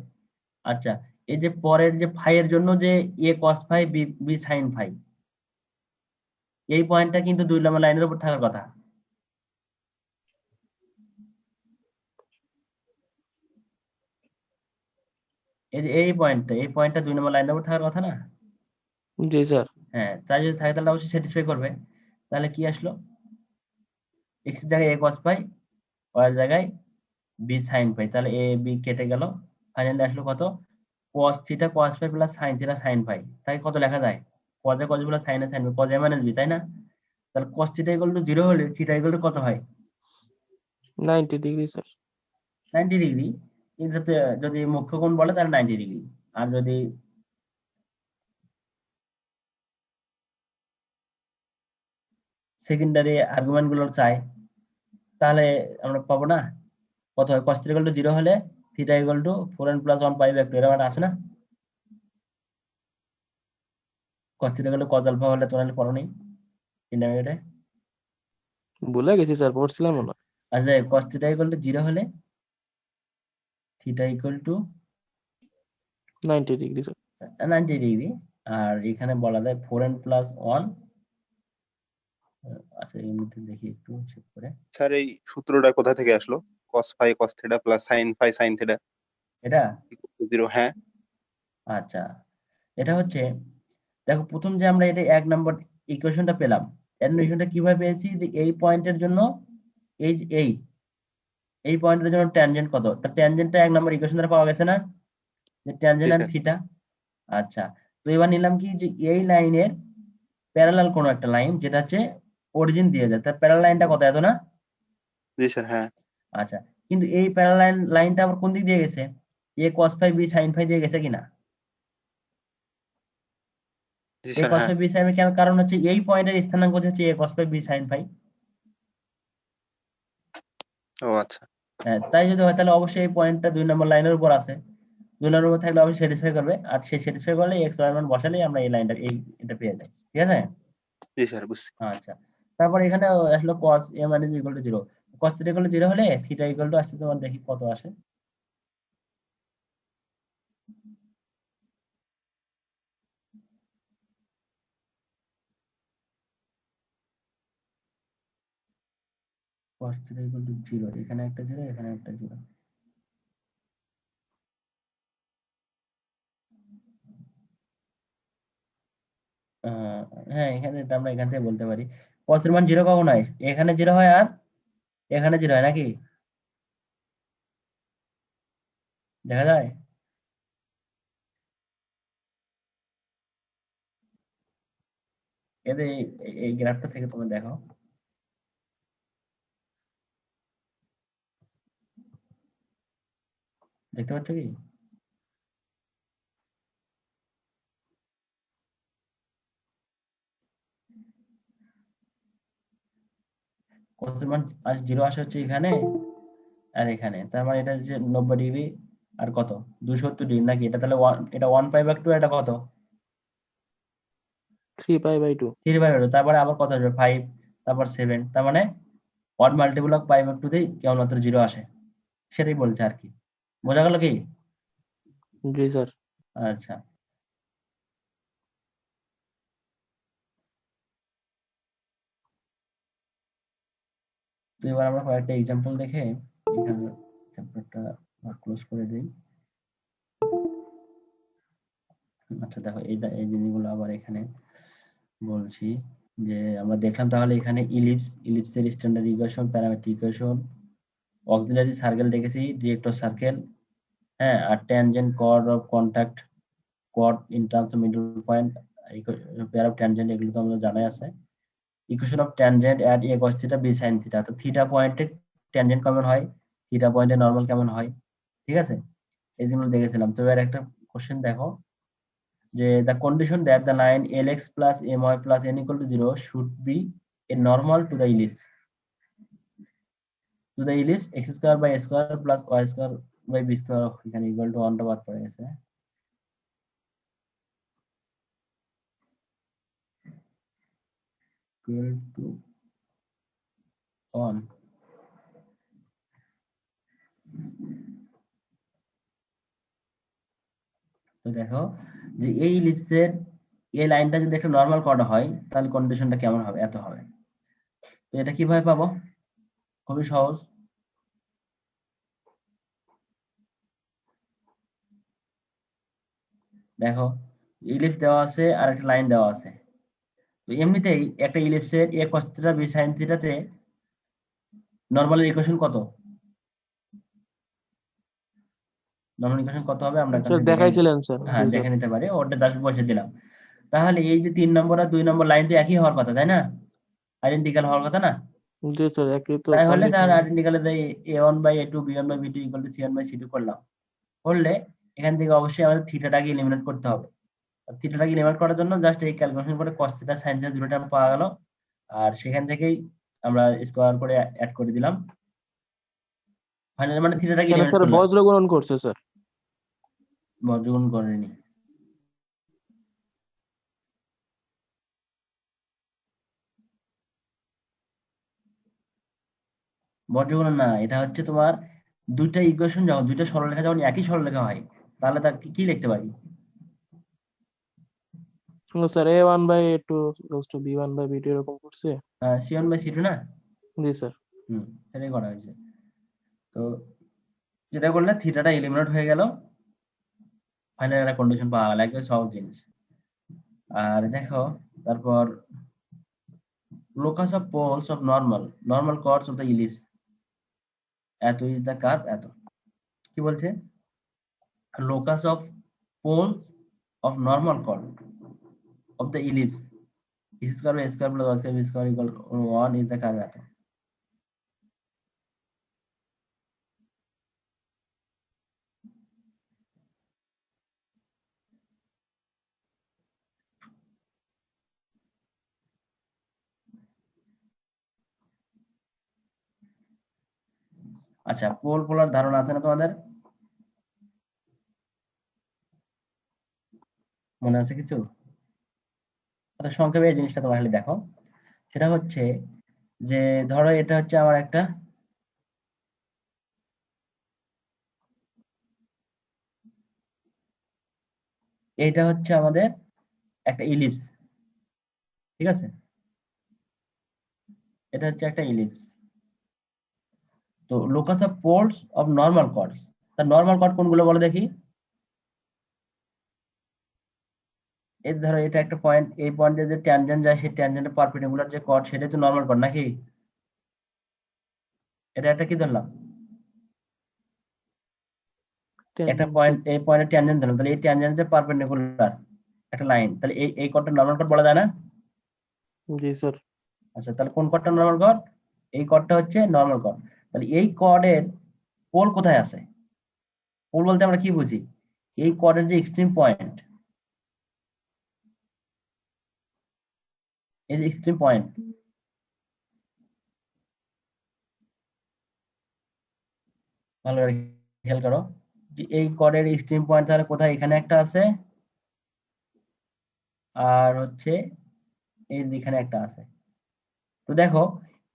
আচ্ছা এই যে পরের যে ফাই এর জন্য যে a cos phi b sine phi, এই পয়েন্টটা কিন্তু 2 নম্বর লাইনের উপর থাকার কথা। এই যে এই পয়েন্টটা 2 নম্বর লাইনের উপর থাকার কথা না। জি স্যার হ্যাঁ, তাই যদি থাকে তাহলে অবশ্যই স্যাটিসফাই করবে। তাহলে কি আসলো, এক্স এর জায়গায় এ কস পাই, ওয়াই এর জায়গায় বি সাইন পাই, তাহলে এ বি কেটে গেল, ফাইনালি আসলো কত cos theta cos pi plus sin theta sin pi. তাই কত লেখা যায়, cos a cos plus sin a sin pi, cos a minus b, তাই না? তাহলে cos থিটা ইকুয়াল টু 0 হলে থিটা ইকুয়াল টু কত হয়, 90 ডিগ্রি স্যার 90 ডিগ্রি। কিন্তু যদি মুখ্য কোণ বলে তাহলে 90 ডিগ্রি, আর যদি সেকেন্ডারি আর্গুমেন্ট গুলো চাই তাহলে আমরা পাবো না, কত হয় cos থিটা ইকুয়াল টু 0 হলে theta equal to 4n plus 1 pi by 2, এরকম একটা আসে না? cos theta equal to cos alpha হলে তোমরা পড়ো নি ইন্টারমিডিয়েটে? ভুলে গেছি স্যার, পড়ছিলাম মনে হয়। আচ্ছা cos থিটা ইকুয়াল টু 0 হলে theta equal to 90 degree sir 90 degree, আর এখানে বলা যায় 4n প্লাস 1। আচ্ছা এর মধ্যে দেখি একটু চেক করে, স্যার এই সূত্রটা কোথা থেকে আসলো? cos phi cos theta plus sin phi sin theta এটা 0, হ্যাঁ আচ্ছা এটা হচ্ছে দেখো প্রথম যে আমরা এটা 1 নম্বর ইকুয়েশনটা পেলাম, ইকুয়েশনটা কিভাবে পেয়েছি, যে এই পয়েন্টের জন্য এই যে এই পয়েন্টের জন্য ট্যানজেন্ট কত, তার ট্যানজেন্টটা 1 নম্বর ইকুয়েশন দ্বারা পাওয়া গেছে না, যে জি ট্যানজেন্ট এন্ড স্যার থিটা। আচ্ছা, তো এবার নিলাম কি যে এই লাইনের প্যারালাল কোন একটা লাইন যেটা হচ্ছে অরিজিন দিয়ে যায়, তার প্যারালাল লাইনটা কত, এত না? জি স্যার হ্যাঁ আচ্ছা, কিন্তু এই প্যারালাল লাইনটা আবার কোন দিক দিয়ে গেছে, a cos phi b sin phi দিয়ে গেছে কিনা? জি এ স্যার cos হ্যাঁ ফাই বি sin কেন, কারণ হচ্ছে এই পয়েন্টের স্থানাঙ্ক হচ্ছে a cos phi b sin phi. ও আচ্ছা তাই যদি হয় তাহলে অবশ্যই এই পয়েন্টটা 2 নম্বর লাইনের উপর আছে, 2 নম্বর উপর থাকলে অবশ্যই স্যাটিসফাই করবে, আর সেই স্যাটিসফাই করলে এক্স ওয়াই মান বসালেই আমরা এই লাইনটা এটা পেয়ে যাই, ঠিক আছে? জি স্যার বুঝছি। আচ্ছা, তারপর এখানে আসলো cos a minus b equal to 0, cos theta equal to 0 হলে থিটা ইকুয়াল টু আসছে তোমার, দেখি কত আসে। cos থিটা ইকুয়াল টু 0, এখানে একটা 0 এখানে একটা 0। হ্যাঁ এখানে এটা আমরা এখান থেকে বলতে পারি cos এর মান 0 কখন হয়, এখানে 0 হয় আর এখানে 0 হয় নাকি, দেখা যায়? এদের এই গ্রাফটা থেকে তোমরা দেখো দেখতে পাচ্ছ কি? কোসের মান আজ 0 আসে হচ্ছে এখানে আর এখানে, তার মানে এটা হচ্ছে 90 ডিগ্রি আর কত 270 ডিগ্রি নাকি? এটা তাহলে এটা 1/2, এটা কত 3π/2। 3/2, তারপরে আবার কত আসবে 5, তারপর 7, তার মানে 1 মাল্টিপল অফ 5/2 তেই কেবলমাত্র 0 আসে, সেটাই বলছে আর কি। বোঝা গেল কি? জি স্যার। আচ্ছা, তো এবার আমরা কয়েকটা এক্সাম্পল দেখে এখানে চ্যাপ্টারটা ক্লোজ করে দিই। আচ্ছা দেখো, এই জিনিসগুলো আবার এখানে বলছি যে আমরা দেখলাম তাহলে এখানে ইলিপসের standard equation, parametric equation, auxiliary circle দেখেছি, ডিরেক্টর সার্কেল, হ্যাঁ, আর tangent, chord of contact, chord in terms of middle point, pair of tangent, এগুলো তো আমরা জানাই আছে। Equation of tangent at a cos theta b sin theta, তো theta পয়েন্টে ট্যানজেন্ট কেমন হয়, থিটা পয়েন্টে নরমাল কেমন হয়, ঠিক আছে, এই জিনিসগুলো দেখেছিলাম। তো এবার একটা কোশ্চেন দেখো যে the condition that the line lx plus my plus n equal to 0 should be a normal to the ellipse x square by a square plus y square by b square এখানে equal to 1 টা বাদ পড়ে গেছে, equal to 1। তো দেখো যে এই ইলিপসের এই লাইনটা যদি একটা নরমাল কর্ড হয় তাহলে কন্ডিশনটা কেমন হবে, এত হবে। তো এটা কিভাবে পাবো? খুবই সহজ। দেখো ইলিপস দেওয়া আছে আর একটা লাইন দেওয়া আছে, তো এমনিতেই একটা ইলিপসের a cos theta b sin থিটাতে নরমাল ইকুয়েশন কত, নরমাল ইকুয়েশন কত হবে আমরা স্যার দেখাইছিলেন স্যার। হ্যাঁ জি দেখে স্যার। নিতে পারি, ওটা 10 বসে দিলাম। তাহলে এই যে 3 নম্বর আর 2 নম্বর লাইন তো একই হওয়ার কথা, তাই না? আইডেন্টিক্যাল হওয়ার কথা না? জি স্যার, একই তো তাই হলে কন্ডিশন। তাহলে identical a1/a2 b1/b2 equal to c1/c2 করলাম, করলে এখান থেকে অবশ্যই আমাদের থিটাটাকে এলিমিনেট করতে হবে। থিটাটাকে এলিমিনেট করার জন্য জাস্ট এই ক্যালকুলেশন করে cos থিটা sin থিটা দুটোটা পাওয়া গেল, আর সেখান থেকেই আমরা স্কোয়ার করে অ্যাড করে দিলাম, ফাইনালি মানে থিটাটাকে কেন এলিমিনেট স্যার করলাম। বজ্র গুণন করছে স্যার? বর্জগুণ করেনি, বর্জগুণ না, এটা হচ্ছে তোমার দুইটা ইকুয়েশন যখন দুইটা সরলরেখা যখন একই সরলরেখা হয় তাহলে তার কি লিখতে পারি? Sir a1/a2 equals to b1/b2 এরকম করছে। c1/c2 না? জি স্যার। সেটাই করা হয়েছে। তো যেটা করলে থিটাটা এলিমিনেট হয়ে গেল, ফাইনাল একটা কন্ডিশন পাওয়া গেল, একদম সহজ জিনিস। আর দেখো তারপর locus of poles of normal chords of the ellipse এত is the curve এত, কি বলছে? locus of poles of normal chord of the ellipse x square by a square plus y square b square equal to 1 is the curve এত। আচ্ছা, pole পোলার ধারণা আছে না তোমাদের? মনে আছে কিছু? আচ্ছা সংক্ষেপে এই জিনিসটা তোমরা খালি দেখো, সেটা হচ্ছে যে ধরো এটা হচ্ছে আমার একটা এইটা হচ্ছে আমাদের একটা ইলিপস, ঠিক আছে, এটা হচ্ছে একটা ইলিপস। তো locus of poles of normal chords, তার নর্মাল কর্ড কোনগুলো বলো দেখি? এই ধরো এটা একটা পয়েন্ট, এই পয়েন্টে যে ট্যানজেন্ট যায় সেই ট্যানজেন্টের পারপেন্ডিকুলার যে কর্ড সেটা তো নর্মাল কর্ড নাকি? এটা একটা কি ধরলাম? একটা পয়েন্ট, এই পয়েন্টে ট্যানজেন্ট ধরলাম, তাহলে এই ট্যানজেন্টের পারপেন্ডিকুলার একটা লাইন, তাহলে এই কর্ডটা নর্মাল কর্ড বলা যায় না? জি স্যার। আচ্ছা তাহলে কোন কর্ডটা নর্মাল কর্ড? এই কর্ডটা হচ্ছে নর্মাল কর্ড। তাহলে এই কর্ডের পোল কোথায় আছে? পোল বলতে আমরা কি বুঝি? এই কর্ডের যে এক্সট্রিম পয়েন্ট, এই যে এক্সট্রিম পয়েন্ট, ভালো করে খেয়াল করো যে এই কর্ডের এক্সট্রিম পয়েন্ট তাহলে কোথায়? এখানে একটা আছে, আর হচ্ছে এই যে এখানে একটা আছে। তো দেখো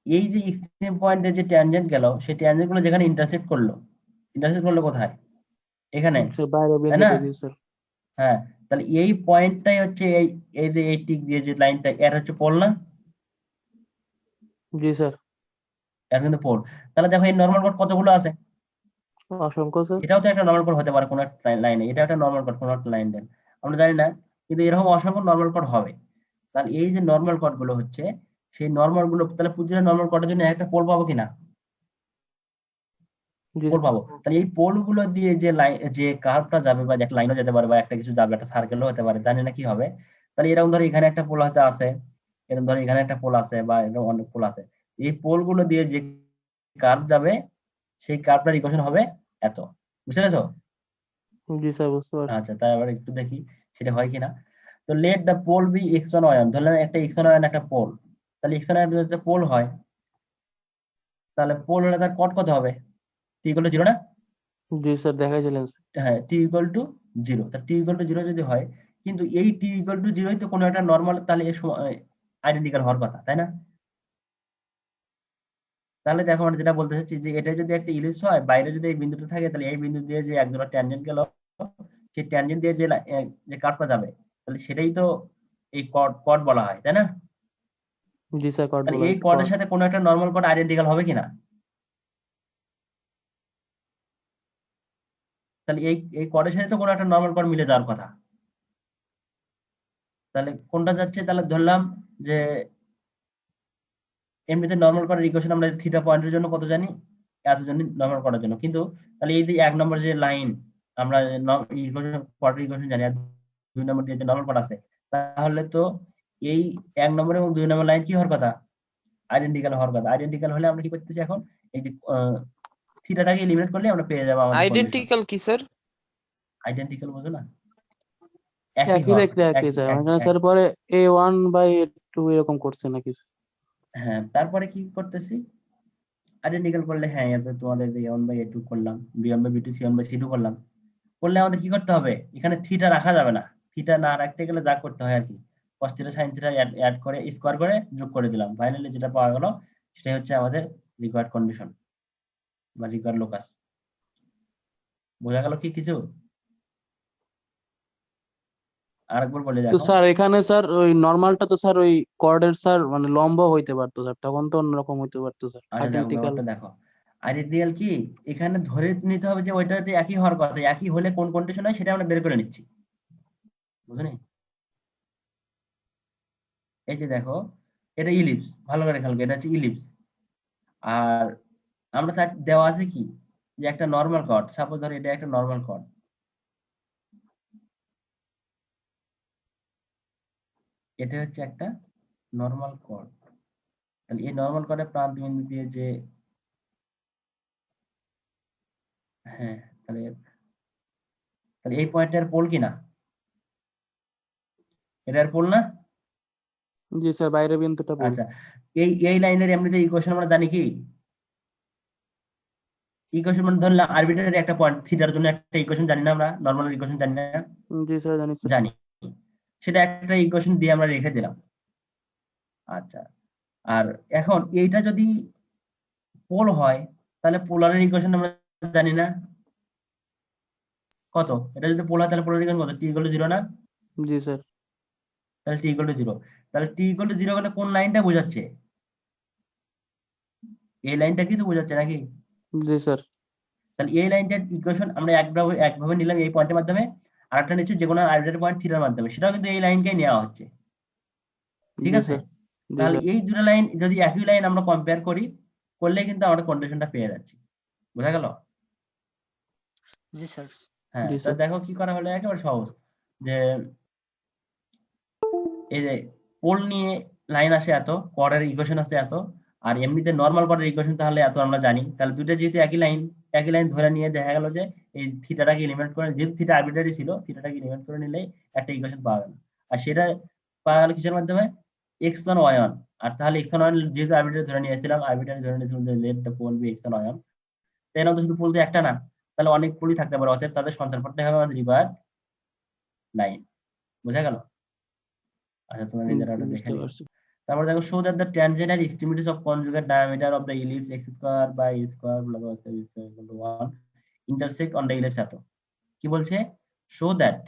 এই যে এক্সট্রিম পয়েন্টে যে ট্যানজেন্ট গেল, সেই ট্যানজেন্ট গুলো যেখানে ইন্টারসেক্ট করলো কোথায়? এখানে, স্যার বাইরে তাই না? বিন্দুতে দিই স্যার। হ্যাঁ, তাহলে এই পয়েন্টটাই হচ্ছে এই এই যে এই টিক দিয়ে যে লাইনটা, এর হচ্ছে পোল না? জি স্যার। এর কিন্তু পোল। তাহলে দেখো এই নর্মাল কোড কতগুলো আছে? অসংখ্য স্যার। এটাও তো একটা নর্মাল কোড হতে পারে কোনো একটা লাইনে, এটা একটা নর্মাল কোড কোনো একটা লাইন দেন, আমরা জানি না, কিন্তু এরকম অসংখ্য নর্মাল কোড হবে। তাহলে এই যে নর্মাল কোড গুলো হচ্ছে, সেই নর্মাল গুলো, তাহলে প্রতিটা নর্মাল কোডের জন্য একটা পোল পাবো কিনা? জি পোল স্যার। পাবো। তাহলে এই পোল গুলো দিয়ে যে লাইন, যে কার্ভটা যাবে, বা একটা লাইনও যেতে পারে, বা একটা কিছু যাবে, একটা সার্কেলও হতে পারে, জানি না কি হবে। তাহলে এরকম ধরো এখানে একটা পোল হয়তো আছে, এরকম ধরো এখানে একটা পোল আছে, বা এরকম অনেক পোল আছে। এই পোল গুলো দিয়ে যে কার্ভ যাবে, সেই কার্ভটার ইকুয়েশন হবে এত। বুঝতে পেরেছো? জি স্যার, বুঝতে পারছি। আচ্ছা, তাই আবার একটু দেখি সেটা হয় কিনা। তো let the pole B x1 y1, ধরলাম একটা x1 y1 একটা পোল। তাহলে x1 y1 যদি পোল হয়, তাহলে পোল হলে তার কট কত হবে? t = 0 না? জি স্যার, দেখাইছিলেন স্যার। হ্যাঁ, t = 0। তা t = 0 যদি হয়, কিন্তু এই t = 0 তো কোনো একটা নরমাল, তাহলে এর আইডেন্টিক্যাল হওয়ার কথা, তাই না? তাহলে দেখো আমরা যেটা বলতে চাচ্ছি যে এটা যদি একটা ইলিপস হয়, বাইরে যদি এই বিন্দুটা থাকে, তাহলে এই বিন্দু দিয়ে যে একজোড়া ট্যানজেন্ট গেল, সেই ট্যানজেন্ট দিয়ে যে যে কার্ভটা যাবে, তাহলে সেটাই তো এই কর্ড বলা হয়, তাই না? জি স্যার, কট তাহলে বলা এই হয়েছে। কর্ডের সাথে কোনো একটা নরমাল কর্ড আইডেন্টিক্যাল হবে কিনা? তাহলে এই কর্ডের সাথে তো কোনো একটা নরমাল কর্ড মিলে যাওয়ার কথা। তাহলে কোনটা যাচ্ছে? তাহলে ধরলাম যে এমনিতে নরমাল কর্ডের ইকুয়েশন আমরা থিটা পয়েন্টের জন্য কত জানি? এত জানি নরমাল করার জন্য। কিন্তু তাহলে এই যে 1 নম্বর যে লাইন, আমরা ইকুয়েশন, কর্ডের ইকুয়েশন জানি, আর 2 নম্বর দিয়ে যে নরমাল কর্ড আছে, তাহলে তো এই 1 নম্বর এবং 2 নম্বর লাইন কি হওয়ার কথা? আইডেন্টিক্যাল হওয়ার কথা। আইডেন্টিক্যাল হলে আমরা কি করতেছি এখন? এই যে থিটাটাকে এলিমিনেট করলে আমরা পেয়ে যাবো আমাদের কন্ডিশন। আইডেন্টিক্যাল কি স্যার? আইডেন্টিক্যাল বুঝো না? একই হওয়ার রেখে কথা, একই স্যার, মানে স্যার পরে a1/a2 এরকম করছে নাকি? হ্যাঁ, তারপরে কি করতেছি? আইডেন্টিক্যাল করলে, হ্যাঁ, এত তোমাদের a1/a2 করলাম, b1/b2, c1/c2 করলাম। করলে আমাদের কি করতে হবে? এখানে থিটা রাখা যাবে না। থিটা না রাখতে গেলে যা করতে হয় আর কি, cos theta sin theta add করে স্কোয়ার করে যোগ করে দিলাম, ফাইনালি যেটা পাওয়া গেল সেটাই হচ্ছে আমাদের রিকোয়ার্ড কন্ডিশন বা রিকোয়ার্ড লোকাস। বোঝা গেল কি কিছু? আরেকবার বলে তো দেখো। স্যার এখানে স্যার ওই নর্মালটা তো স্যার ওই কর্ডের স্যার মানে লম্ব হইতে পারতো স্যার, তখন তো অন্যরকম হইতে পারতো স্যার, আচ্ছা, দেখো আইডেন্টিক্যাল। ব্যাপারটা দেখো। আইডেন্টিক্যাল কি, এখানে ধরে নিতে হবে যে ওইটা একই হওয়ার কথা, একই হলে কোন কন্ডিশন হয় সেটা আমরা বের করে নিচ্ছি। বুঝলি? এই যে দেখো, এটা ইলিপস, ভালো করে খেয়াল করো, এটা হচ্ছে ইলিপস। আর আমরা স্যার দেওয়া আছে কি, যে একটা নরমাল কর্ড, সাপোজ ধরো এটা একটা নরমাল কর্ড, এটা হচ্ছে একটা নরমাল কর্ড। তাহলে এই নরমাল কর্ডের প্রান্ত বিন্দু দিয়ে যে, হ্যাঁ, তাহলে তাহলে এই পয়েন্টের পোল কি না? এটার পোল না? জি স্যার, বাইরে বিন্দুটা বল। আচ্ছা, এই লাইনের এমনিতে ইকুয়েশন আমরা জানি কি? ইকুয়েশন মানে ধরলাম আরবিট্রারি একটা পয়েন্ট, থিটার জন্য একটা ইকুয়েশন জানি না আমরা? নরমাল ইকুয়েশন জানি না? জি স্যার, জানি স্যার। জানি। সেটা একটা ইকুয়েশন দিয়ে আমরা রেখে দিলাম। আচ্ছা, আর এখন এইটা যদি পোল হয়, তাহলে পোলারের ইকুয়েশন আমরা জানি না কত? এটা যদি পোল হয় তাহলে পোলার ইকুয়েশন কত? t = 0 না? জি স্যার। তাহলে t = 0। তাহলে t = 0 হলে কোন লাইনটা বোঝাচ্ছে? এই লাইনটা কি তো বোঝাচ্ছে নাকি? জি স্যার। তাহলে এই লাইনটার ইকুয়েশন আমরা একভাবে নিলাম এই পয়েন্টের মাধ্যমে, আর একটা নিচ্ছে যে কোনো আরবিট্রারি পয়েন্ট থিটার মাধ্যমে, সেটাও কিন্তু এই লাইনকেই নেওয়া হচ্ছে। ঠিক জি আছে? স্যার। জি তাহলে স্যার। এই দুটো লাইন যদি একই লাইন আমরা কম্পেয়ার করি, করলে কিন্তু আমরা কন্ডিশনটা পেয়ে যাচ্ছি। বোঝা গেল? জি স্যার। হ্যাঁ, জি তা স্যার। দেখো কি করা হলো, একেবারে সহজ। যে এই যে পোল নিয়ে লাইন আসে এত, কর্ডের ইকুয়েশন আসে এত, আর এমনিতে নরমাল কর্ডের ইকুয়েশন তাহলে এত আমরা জানি। তাহলে দুটো যেহেতু একই লাইন, একই লাইন ধরে নিয়ে দেখা গেল যে এই থিটাটাকে এলিমিনেট করে, যেহেতু থিটা আরবিট্রারি ছিল, থিটাটাকে এলিমিনেট করে নিলেই একটা ইকুয়েশন পাওয়া গেল। আর সেটা পাওয়া গেল কিসের মাধ্যমে? x1 y1। আর তাহলে x1 y1 যেহেতু আরবিট্রারি ধরে নিয়েছিলাম যে let the pole B x1 y1, তাই না? তো শুধু পোল তো একটা না, তাহলে অনেক পোলই থাকতে পারে, অতএব তাদের সঞ্চারপথটাই হবে আমাদের রিভার লাইন। বোঝা গেল? আচ্ছা, তোমরা নিজেরা ওটা দেখে বুঝতে নিও। পারছি। তারপর দেখো, show that the tangent and extremities of conjugate diameter of the ellipse x square by a square blah blah blah is equal to 1 intersect on the ellipse এত। কি বলছে? show that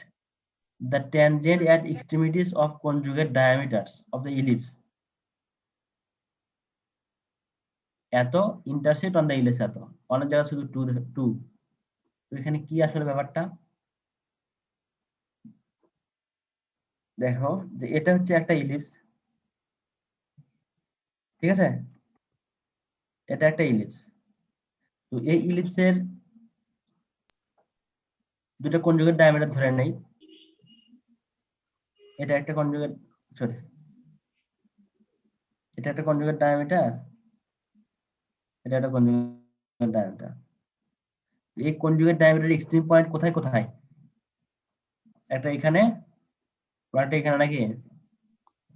the tangent and extremities of conjugate diameters of the ellipse এত intersect on the ellipse এত। অনেক জায়গায় শুধু 2 তো এখানে কি আসলে ব্যাপারটা? দেখো যে এটা হচ্ছে একটা ইলিপস, ঠিক আছে? এটা একটা ইলিপস। তো এই ইলিপসের দুটো কনজুগেট ডায়ামিটার ধরে নেই। এটা একটা কনজুগেট, সরি, এটা একটা কনজুগেট ডায়ামিটার, এটা একটা কনজুগেট ডায়ামিটার। এই কনজুগেট ডায়ামিটারের এক্সট্রিম পয়েন্ট কোথায় কোথায়? একটা এখানে, একটা এখানে, নাকি?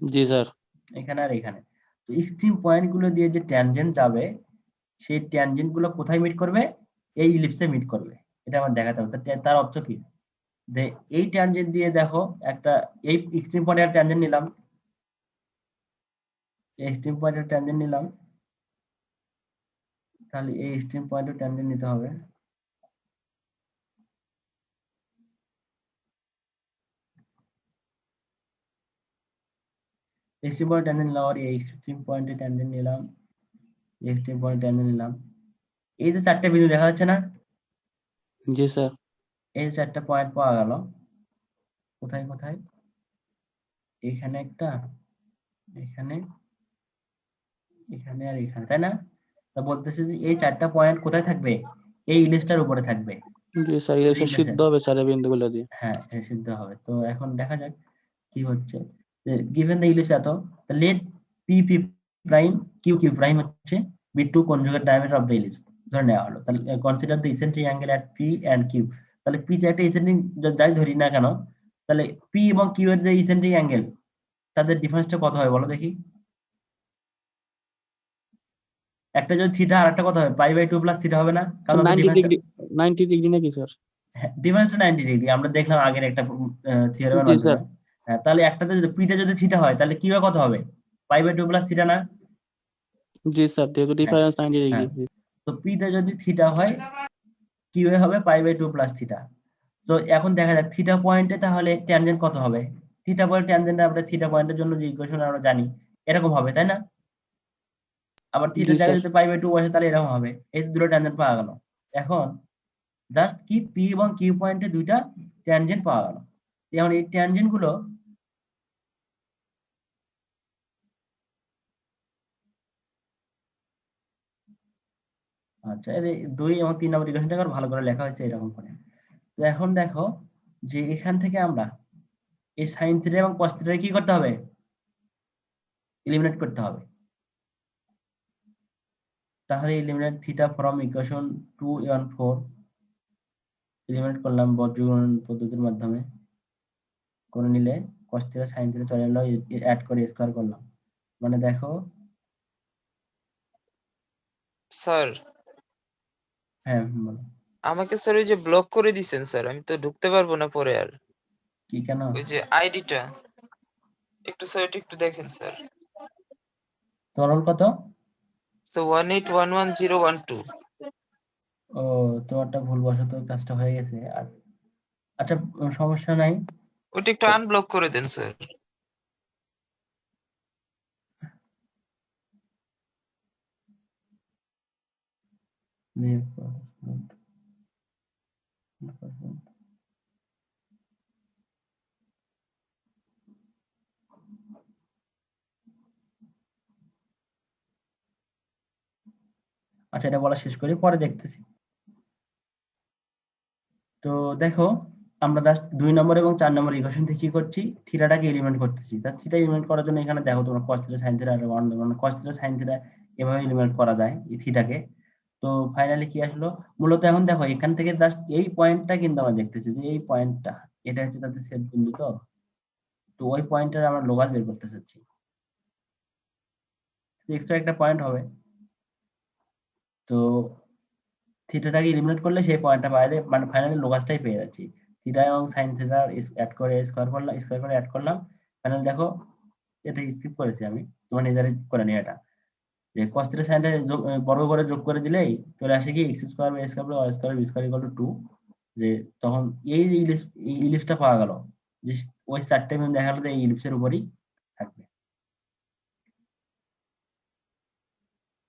জি স্যার। এখানে আর এখানে। তো এক্সট্রিম পয়েন্ট গুলো দিয়ে যে ট্যানজেন্ট যাবে, সেই ট্যানজেন্ট গুলো কোথায় মিট করবে? এই ইলিপসে মিট করবে। এটা আমার দেখাতে হবে। তার অর্থ কি? যে এই ট্যানজেন্ট দিয়ে দেখো একটা, এই এক্সট্রিম পয়েন্টের ট্যানজেন্ট নিলাম, এক্সট্রিম পয়েন্টের ট্যানজেন্ট নিলাম, তাহলে এই এক্সট্রিম পয়েন্টের ট্যানজেন্ট নিতে হবে। এক্সট্রিম পয়েন্ট ট্যানজেন্ট নিলাম, আর এই এক্সট্রিম পয়েন্টের ট্যানজেন্ট নিলাম, এক্সট্রিম পয়েন্ট ট্যানজেন্ট নিলাম। এই যে চারটে বিন্দু দেখা যাচ্ছে না? জি স্যার। এই চারটা পয়েন্ট পাওয়া গেল। কোথায় কোথায়? এখানে একটা, এখানে, এখানে আর এখানে, তাই না? তা বলতেছে যে এই চারটা পয়েন্ট কোথায় থাকবে? এই ইলিপসটার উপরে থাকবে। জি স্যার, ইলেকশন সিদ্ধ হবে স্যার বিন্দুগুলো দিয়ে। হ্যাঁ, এটা সিদ্ধ হবে। তো এখন দেখা যাক কি হচ্ছে। গিভেন দ্য ইলিপস এত, let P P prime Q Q prime হচ্ছে be two conjugate diameter of the ellipse ধরে নেওয়া হলো। তাহলে consider the eccentric angle at P and Q. তাহলে পি যে একটা ইসেন্ট্রিক যাই ধরি না কেন, তাহলে পি এবং কিউ এর যে ইসেন্ট্রিক অ্যাঙ্গেল, তাদের ডিফারেন্সটা কত হয় বলো দেখি? একটা যদি থিটা আর একটা কত হবে? পাই বাই 2 প্লাস থিটা হবে না? কারণ 90 ডিগ্রি, 90 ডিগ্রি নাকি স্যার? ডিফারেন্সটা 90 ডিগ্রি, আমরা দেখলাম আগের একটা থিওরেমের জি মাধ্যমে। স্যার। হ্যাঁ, তাহলে একটাতে যদি পিতে যদি থিটা হয়, তাহলে কিউ কত হবে? পাই বাই 2 প্লাস থিটা না? জি স্যার, যেহেতু ডিফারেন্স 90 ডিগ্রি। হ্যাঁ, তো পিতে যদি থিটা হয়, কিউ এ হবে পাই বাই 2 প্লাস থিটা। তো এখন দেখা যাক থিটা পয়েন্টে তাহলে ট্যানজেন্ট কত হবে? থিটা পয়েন্ট ট্যানজেন্ট আমরা থিটা পয়েন্টের জন্য যে ইকুয়েশন আমরা জানি, এরকম হবে, তাই না? আবার থিটা জি জায়গায় স্যার। যদি পাই বাই 2 বসে, তাহলে এরকম হবে। এই দুটো ট্যানজেন্ট পাওয়া গেল। এখন জাস্ট কি পি এবং কিউ পয়েন্টে দুইটা ট্যানজেন্ট পাওয়া গেল। এখন এই ট্যানজেন্ট গুলো আচ্ছা, এই 2 এবং 3 নম্বর ইকুয়েশনটা আবার ভালো করে লেখা হয়েছে এরকম করে। তো এখন দেখো যে এখান থেকে আমরা এই সাইন থিটা এবং কস থিটা কি করতে হবে? এলিমিনেট করতে হবে। তাহলে এলিমিনেট থিটা ফ্রম ইকুয়েশন 2 এবং 4 এলিমিনেট করলাম বর্গীকরণ পদ্ধতির মাধ্যমে। করে নিলে cos থিটা sin থিটা চলে এলো, অ্যাড করে স্কয়ার করলাম। মানে দেখো, স্যার হ্যাঁ বলো। আমাকে স্যার ওই যে ব্লক করে দিছেন স্যার, আমি তো ঢুকতে পারবো না পরে আর। কি কেন? ওই যে আইডিটা একটু স্যার, এটা একটু দেখেন স্যার। তরল কত? সো 1811012। ও, তোমারটা ভুলবশত কাজটা হয়ে গেছে। আচ্ছা, সমস্যা নাই। ওটা একটু আনব্লক করে দেন স্যার। আচ্ছা, এটা বলা শেষ করি, পরে দেখতেছি। তো দেখো, আমরা জাস্ট 2 নম্বর এবং 4 নম্বর ইকুয়েশন থেকে কি করছি? থিটাটাকে এলিমিনেট করতেছি। তা থিটা এলিমিনেট করার জন্য এখানে দেখো তোমরা cos থিটা sin থিটা আর 1 cos থিটা sin থিটা এভাবে এলিমিনেট করা যায় এই থিটাকে। তো ফাইনালি কি আসলো, মূলত এখন দেখো এখান থেকে জাস্ট এই পয়েন্টটা কিন্তু আমরা দেখতেছি যে এই পয়েন্টটা, এটা হচ্ছে তাদের সেট বিন্দু। তো ওই পয়েন্টের আমরা লোকাস বের করতে চাচ্ছি, এক্সট্রা একটা পয়েন্ট হবে। তো থিটাটাকে এলিমিনেট করলে সেই পয়েন্টটা বাইরে, মানে ফাইনালি লোকাসটাই পেয়ে যাচ্ছি। থিটা এবং সাইন থিটা অ্যাড করে স্কোয়ার করলাম, স্কোয়ার করে অ্যাড করলাম। ফাইনালি দেখো এটা স্কিপ করেছি আমি, তোমার নিজেরাই করে নিও এটা, যে cos থিটা সাইনটা বর্গ করে যোগ করে দিলেই চলে আসে কি x square by a square plus y square b square equal to 2। যে তখন এই ইলিপসটা পাওয়া গেল, যে ওই চারটে বিন্দু দেখা গেল যে এই ইলিপসের উপরই থাকবে।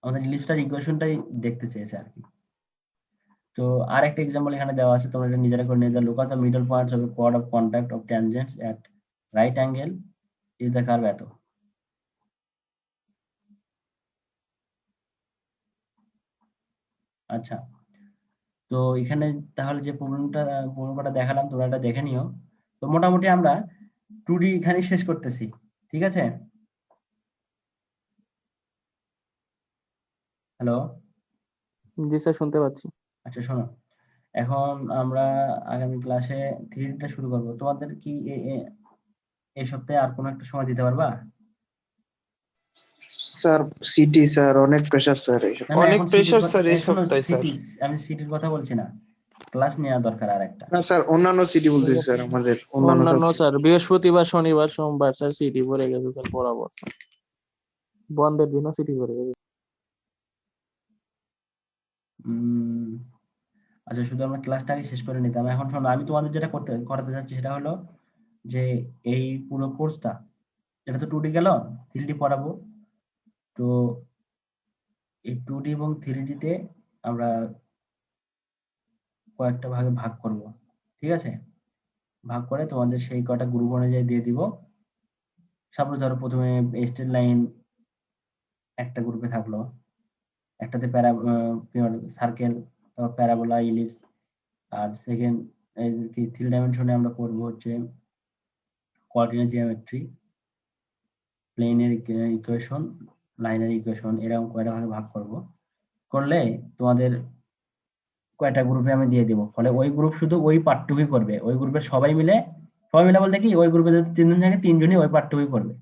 আমাদের ইলিপসটার ইকুয়েশনটাই দেখতে চেয়েছে আর কি। তো আর একটা এক্সাম্পল এখানে দেওয়া আছে, তোমরা এটা নিজেরা করে নিয়ে যাও। Locus the middle points of a chord of contact of tangents at right angle is the curve এত। আচ্ছা, তো এখানে তাহলে যে প্রবলেমটা দেখালাম তোমরা এটা দেখে নিও। তো মোটামুটি আমরা 2D এখানে শেষ করতেছি, ঠিক আছে? হ্যালো, জি স্যার, শুনতে পাচ্ছি। আচ্ছা শোনো, এখন আমরা আগামী ক্লাসে 3Dটা শুরু করব। তোমাদের কি এই সপ্তাহে আর কোনো একটা সময় দিতে পারবা? স্যার সিটি স্যার অনেক প্রেসার স্যার এইসব। না, না, অনেক এখন প্রেসার সিটির স্যার এই এখনো সপ্তাহে স্যার। আমি সিটির কথা বলছি না, ক্লাস নেওয়া দরকার আর একটা। না স্যার অন্যান্য সিটি বলতেছি স্যার, আমাদের অন্যান্য অন্যান্য subject। স্যার বৃহস্পতিবার, শনিবার, সোমবার স্যার সিটি পড়ে গেছে স্যার বরাবর। বন্ধের দিনও সিটি পড়ে গেছে। আচ্ছা, শুধু আমরা ক্লাসটাকে শেষ করে নিতাম। এখন শোনো, আমি তোমাদের যেটা করাতে চাচ্ছি সেটা হলো যে এই পুরো কোর্সটা, এটা তো 2D গেল, 3D পড়াবো। তো এই 2D এবং 3D-তে আমরা কয়েকটা ভাগে ভাগ করব, ঠিক আছে? ভাগ করে তোমাদের সেই কটা গ্রুপ অনুযায়ী দিয়ে দিব। সাপোজ ধরো প্রথমে স্ট্রেট লাইন একটা গ্রুপে থাকলো, একটাতে সার্কেল, তারপর প্যারাবোলা, ইলিপস, আর সেকেন্ড 3 ডাইমেনশনে আমরা করব হচ্ছে কোঅর্ডিনেট জিওমেট্রি, প্লেনের ইকুয়েশন, লাইনের ইকুয়েশন, এরকম কয়টা ভাগে ভাগ করব। করলে তোমাদের কয়টা গ্রুপে আমি দিয়ে দিব, ফলে ওই গ্রুপ শুধু ওই পার্টটুকুই করবে। ওই গ্রুপের সবাই মিলে বলতে কি, ওই গ্রুপে যদি 3 জন থাকে 3 জনই ওই পার্টটুকুই করবে।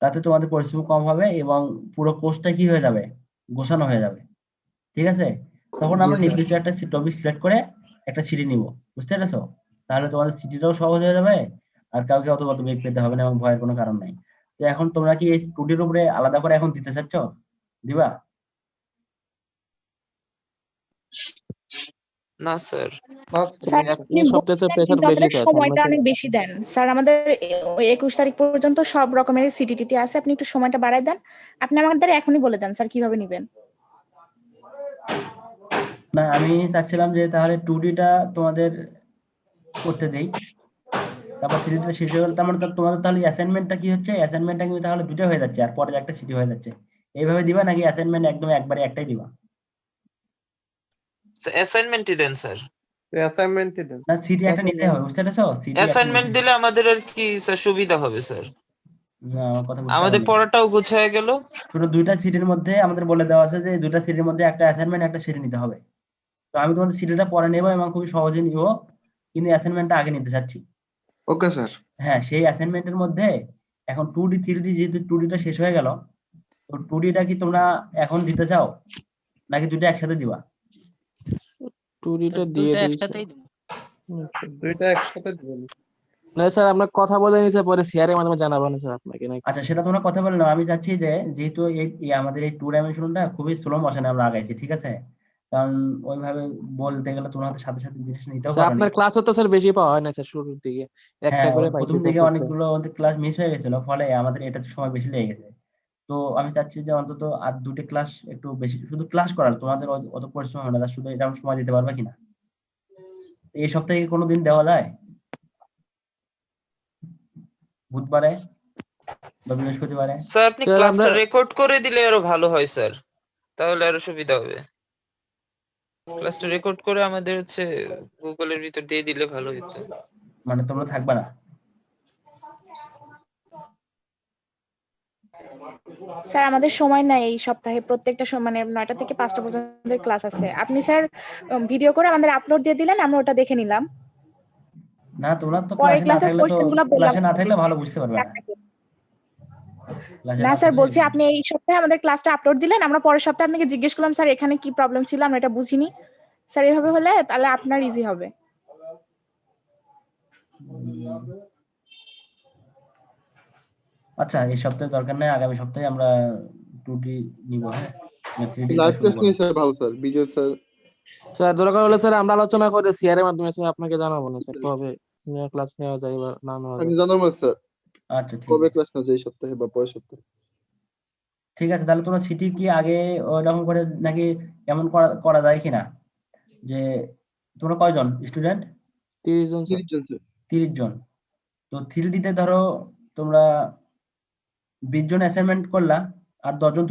তাতে তোমাদের পরিশ্রম কম হবে এবং পুরো কোর্সটা কি হয়ে যাবে, গোছানো হয়ে যাবে, ঠিক আছে? তখন আমরা জি স্যার। নির্দিষ্ট একটা টপিক সিলেক্ট করে একটা সিটি নিব, বুঝতে পেরেছো? তাহলে তোমাদের সিটিটাও সহজ হয়ে যাবে, আর কাউকে অত বেগ পেতে হবে না এবং ভয়ের কোনো কারণ নাই। তো এখন তোমরা কি এই 2Dর উপরে আলাদা করে এখন দিতে চাচ্ছ, দিবা? না স্যার। স্যার এই সপ্তাহে স্যার প্রেসার কিন্তু বেশি আমাদের স্যার, সময়টা সামনে অনেক বেশি দেন স্যার। আমাদের 21 তারিখ পর্যন্ত সব রকমের সিটিটিটি আছে। আপনি একটু সময়টা বাড়ায় দেন। আপনি আমাদের এখনই বলে দেন স্যার কিভাবে নেবেন। না, আমি চাচ্ছিলাম যে তাহলে 2Dটা তোমাদের করতে দেই, তারপর 3Dটা শেষ হয়ে গেল। তার মানে তোমাদের তাহলে অ্যাসাইনমেন্টটা কি হচ্ছে, অ্যাসাইনমেন্টটা কিন্তু তাহলে দুটো হয়ে যাচ্ছে আর পরে একটা সিটি হয়ে যাচ্ছে। এইভাবে দিবা নাকি অ্যাসাইনমেন্ট একদম একবারে একটাই দিবা? অ্যাসাইনমেন্টই দেন স্যার। অ্যাসাইনমেন্টই দেন। না, সিটি একটা নিতে হবে, বুঝতে পেরেছো? সিটি অ্যাসাইনমেন্ট দিলে আমাদের আর কি স্যার সুবিধা হবে স্যার। না, আমার কথা বুঝতে আমাদের পারোনি। পড়াটাও গুছায় গেল। শুধু দুইটা সিটির মধ্যে আমাদের বলে দেওয়া আছে যে দুইটা সিটির মধ্যে একটা অ্যাসাইনমেন্ট একটা সিটি নিতে হবে। তো আমি তোমাদের সিটিটা পরে নেবো এবং খুবই সহজে নিব, কিন্তু অ্যাসাইনমেন্টটা আগে নিতে চাচ্ছি। Okay sir. হ্যাঁ, সেই অ্যাসাইনমেন্টের মধ্যে এখন 2D 3D, যেহেতু 2Dটা শেষ হয়ে গেল, তো 2Dটা কি তোমরা এখন দিতে চাও নাকি দুটো একসাথে দিবা? 2Dটা দিয়ে দুটো দিই একসাথেই দিব। দুইটা একসাথে দিবেন। না স্যার, আমরা কথা বলে নিছে, পরে শেয়ারের মাধ্যমে জানাবো না স্যার আপনাকে নাকি? আচ্ছা, সেটা তোমরা কথা বলে নাও। আমি চাচ্ছি যে যেহেতু আমাদের এই 2 ডাইমেনশনটা খুবই স্লো মোশনে আমরা আগাইছি, ঠিক আছে? কারণ ওইভাবে বলতে গেলে তোমরা হয়তো সাথে সাথে জিনিস নিতেও স্যার পারো না। আপনার ক্লাসও তো স্যার বেশি পাওয়া হয় না স্যার, শুরুর দিকে একটা হ্যাঁ, করে প্রথম পাইছি দিকে তো। অনেকগুলো আমাদের ক্লাস মিস হয়ে গেছিল, ফলে আমাদের এটাতে সময় বেশি লেগে গেছে। তো আমি চাচ্ছি যে অন্তত আর 2টে ক্লাস একটু বেশি, শুধু ক্লাস করার, তোমাদের অত পরিশ্রম হবে না, শুধু এরকম সময় দিতে পারবে কিনা? এই সপ্তাহে কি কোনোদিন দেওয়া যায়, বুধবারে বা বৃহস্পতিবারে? স্যার আপনি স্যার ক্লাসটা আমরা রেকর্ড করে দিলে আরো ভালো হয় স্যার, তাহলে আরো সুবিধা হবে। ক্লাসটা রেকর্ড করে আমাদের হচ্ছে গুগলের ভিতর দিয়ে দিলে ভালো হতো। মানে তোমরা থাকবে না? স্যার আমাদের সময় নাই এই সপ্তাহে, প্রত্যেকটা মানে 9টা থেকে 5টা পর্যন্ত ক্লাস আছে। আপনি স্যার ভিডিও করে আমাদের আপলোড দিয়ে দিলেন, আমরা ওটা দেখে নিলাম। না তোমরা তো পরের ক্লাসে না ক্লাসের থাকলে তো কোশ্চেনগুলো বললাম। ক্লাসে না থাকলে ভালো বুঝতে পারবে না। ক্লাসে না না স্যার থাকলে বলছি আপনি এই সপ্তাহে আমাদের ক্লাসটা আপলোড দিলেন, আমরা পরের সপ্তাহে আপনাকে জিজ্ঞেস করলাম স্যার এখানে কি প্রবলেম ছিল, আমরা এটা বুঝিনি। স্যার এভাবে হলে তাহলে আপনার ইজি হবে। আচ্ছা এই সপ্তাহে দরকার নাই, আগামী সপ্তাহে আমরা 2D নিব। হ্যাঁ 3D টা লাইভ শুরু ক্লাস করব। নিয়ে স্যার ভালো স্যার, বিজয় স্যার। স্যার দরকার হলে স্যার আমরা আলোচনা করে সিআর এর মাধ্যমে স্যার আপনাকে জানাবো না স্যার কবে ক্লাস নেওয়া যায় বা না নেওয়া আমি যায়। জানাবো স্যার আচ্ছা ঠিক কবে আছে। ক্লাস নেওয়া যায়, এই সপ্তাহে বা পরের সপ্তাহে। ঠিক আছে তাহলে তোমরা সিটি কি আগে ওইরকম করে নাকি এমন করা যায় কিনা যে তোমরা কয়জন স্টুডেন্ট? 30 জন স্যার। 30 জন স্যার। 30 জন। তো 3D তে ধরো তোমরা 20 জন অ্যাসাইনমেন্ট করলা আর 10 জন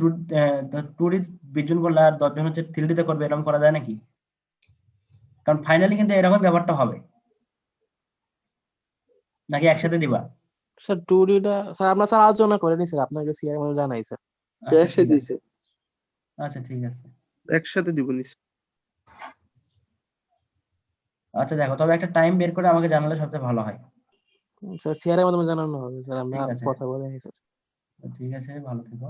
2D 20 জন করলা আর 10 জন হচ্ছে 3D তে করবে, এরকম করা যায় নাকি? কারণ ফাইনালি কিন্তু এরকম ব্যাপারটা হবে, নাকি একসাথে দিবা? স্যার 2D টা স্যার আমরা স্যার আলোচনা করে নি স্যার, আপনাকে সিআর এর জানাই স্যার। সে একসাথে দিয়েছে। আচ্ছা ঠিক আছে। একসাথে দিব নি। আচ্ছা দেখো তবে একটা টাইম বের করে আমাকে জানালে সবচেয়ে ভালো হয়। স্যার সিআর এর মাধ্যমে জানানো হবে স্যার, আমরা ঠিক আছে। কথা বলে নিই স্যার। ঠিক আছে ভালো থেকো।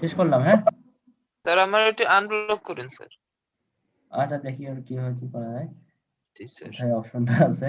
শেষ করলাম। হ্যাঁ স্যার আমার একটু আনব্লক করুন স্যার। আচ্ছা দেখি আর কি হয়, কি করা যায়। জি স্যার। কোথায় অপশনটা আছে।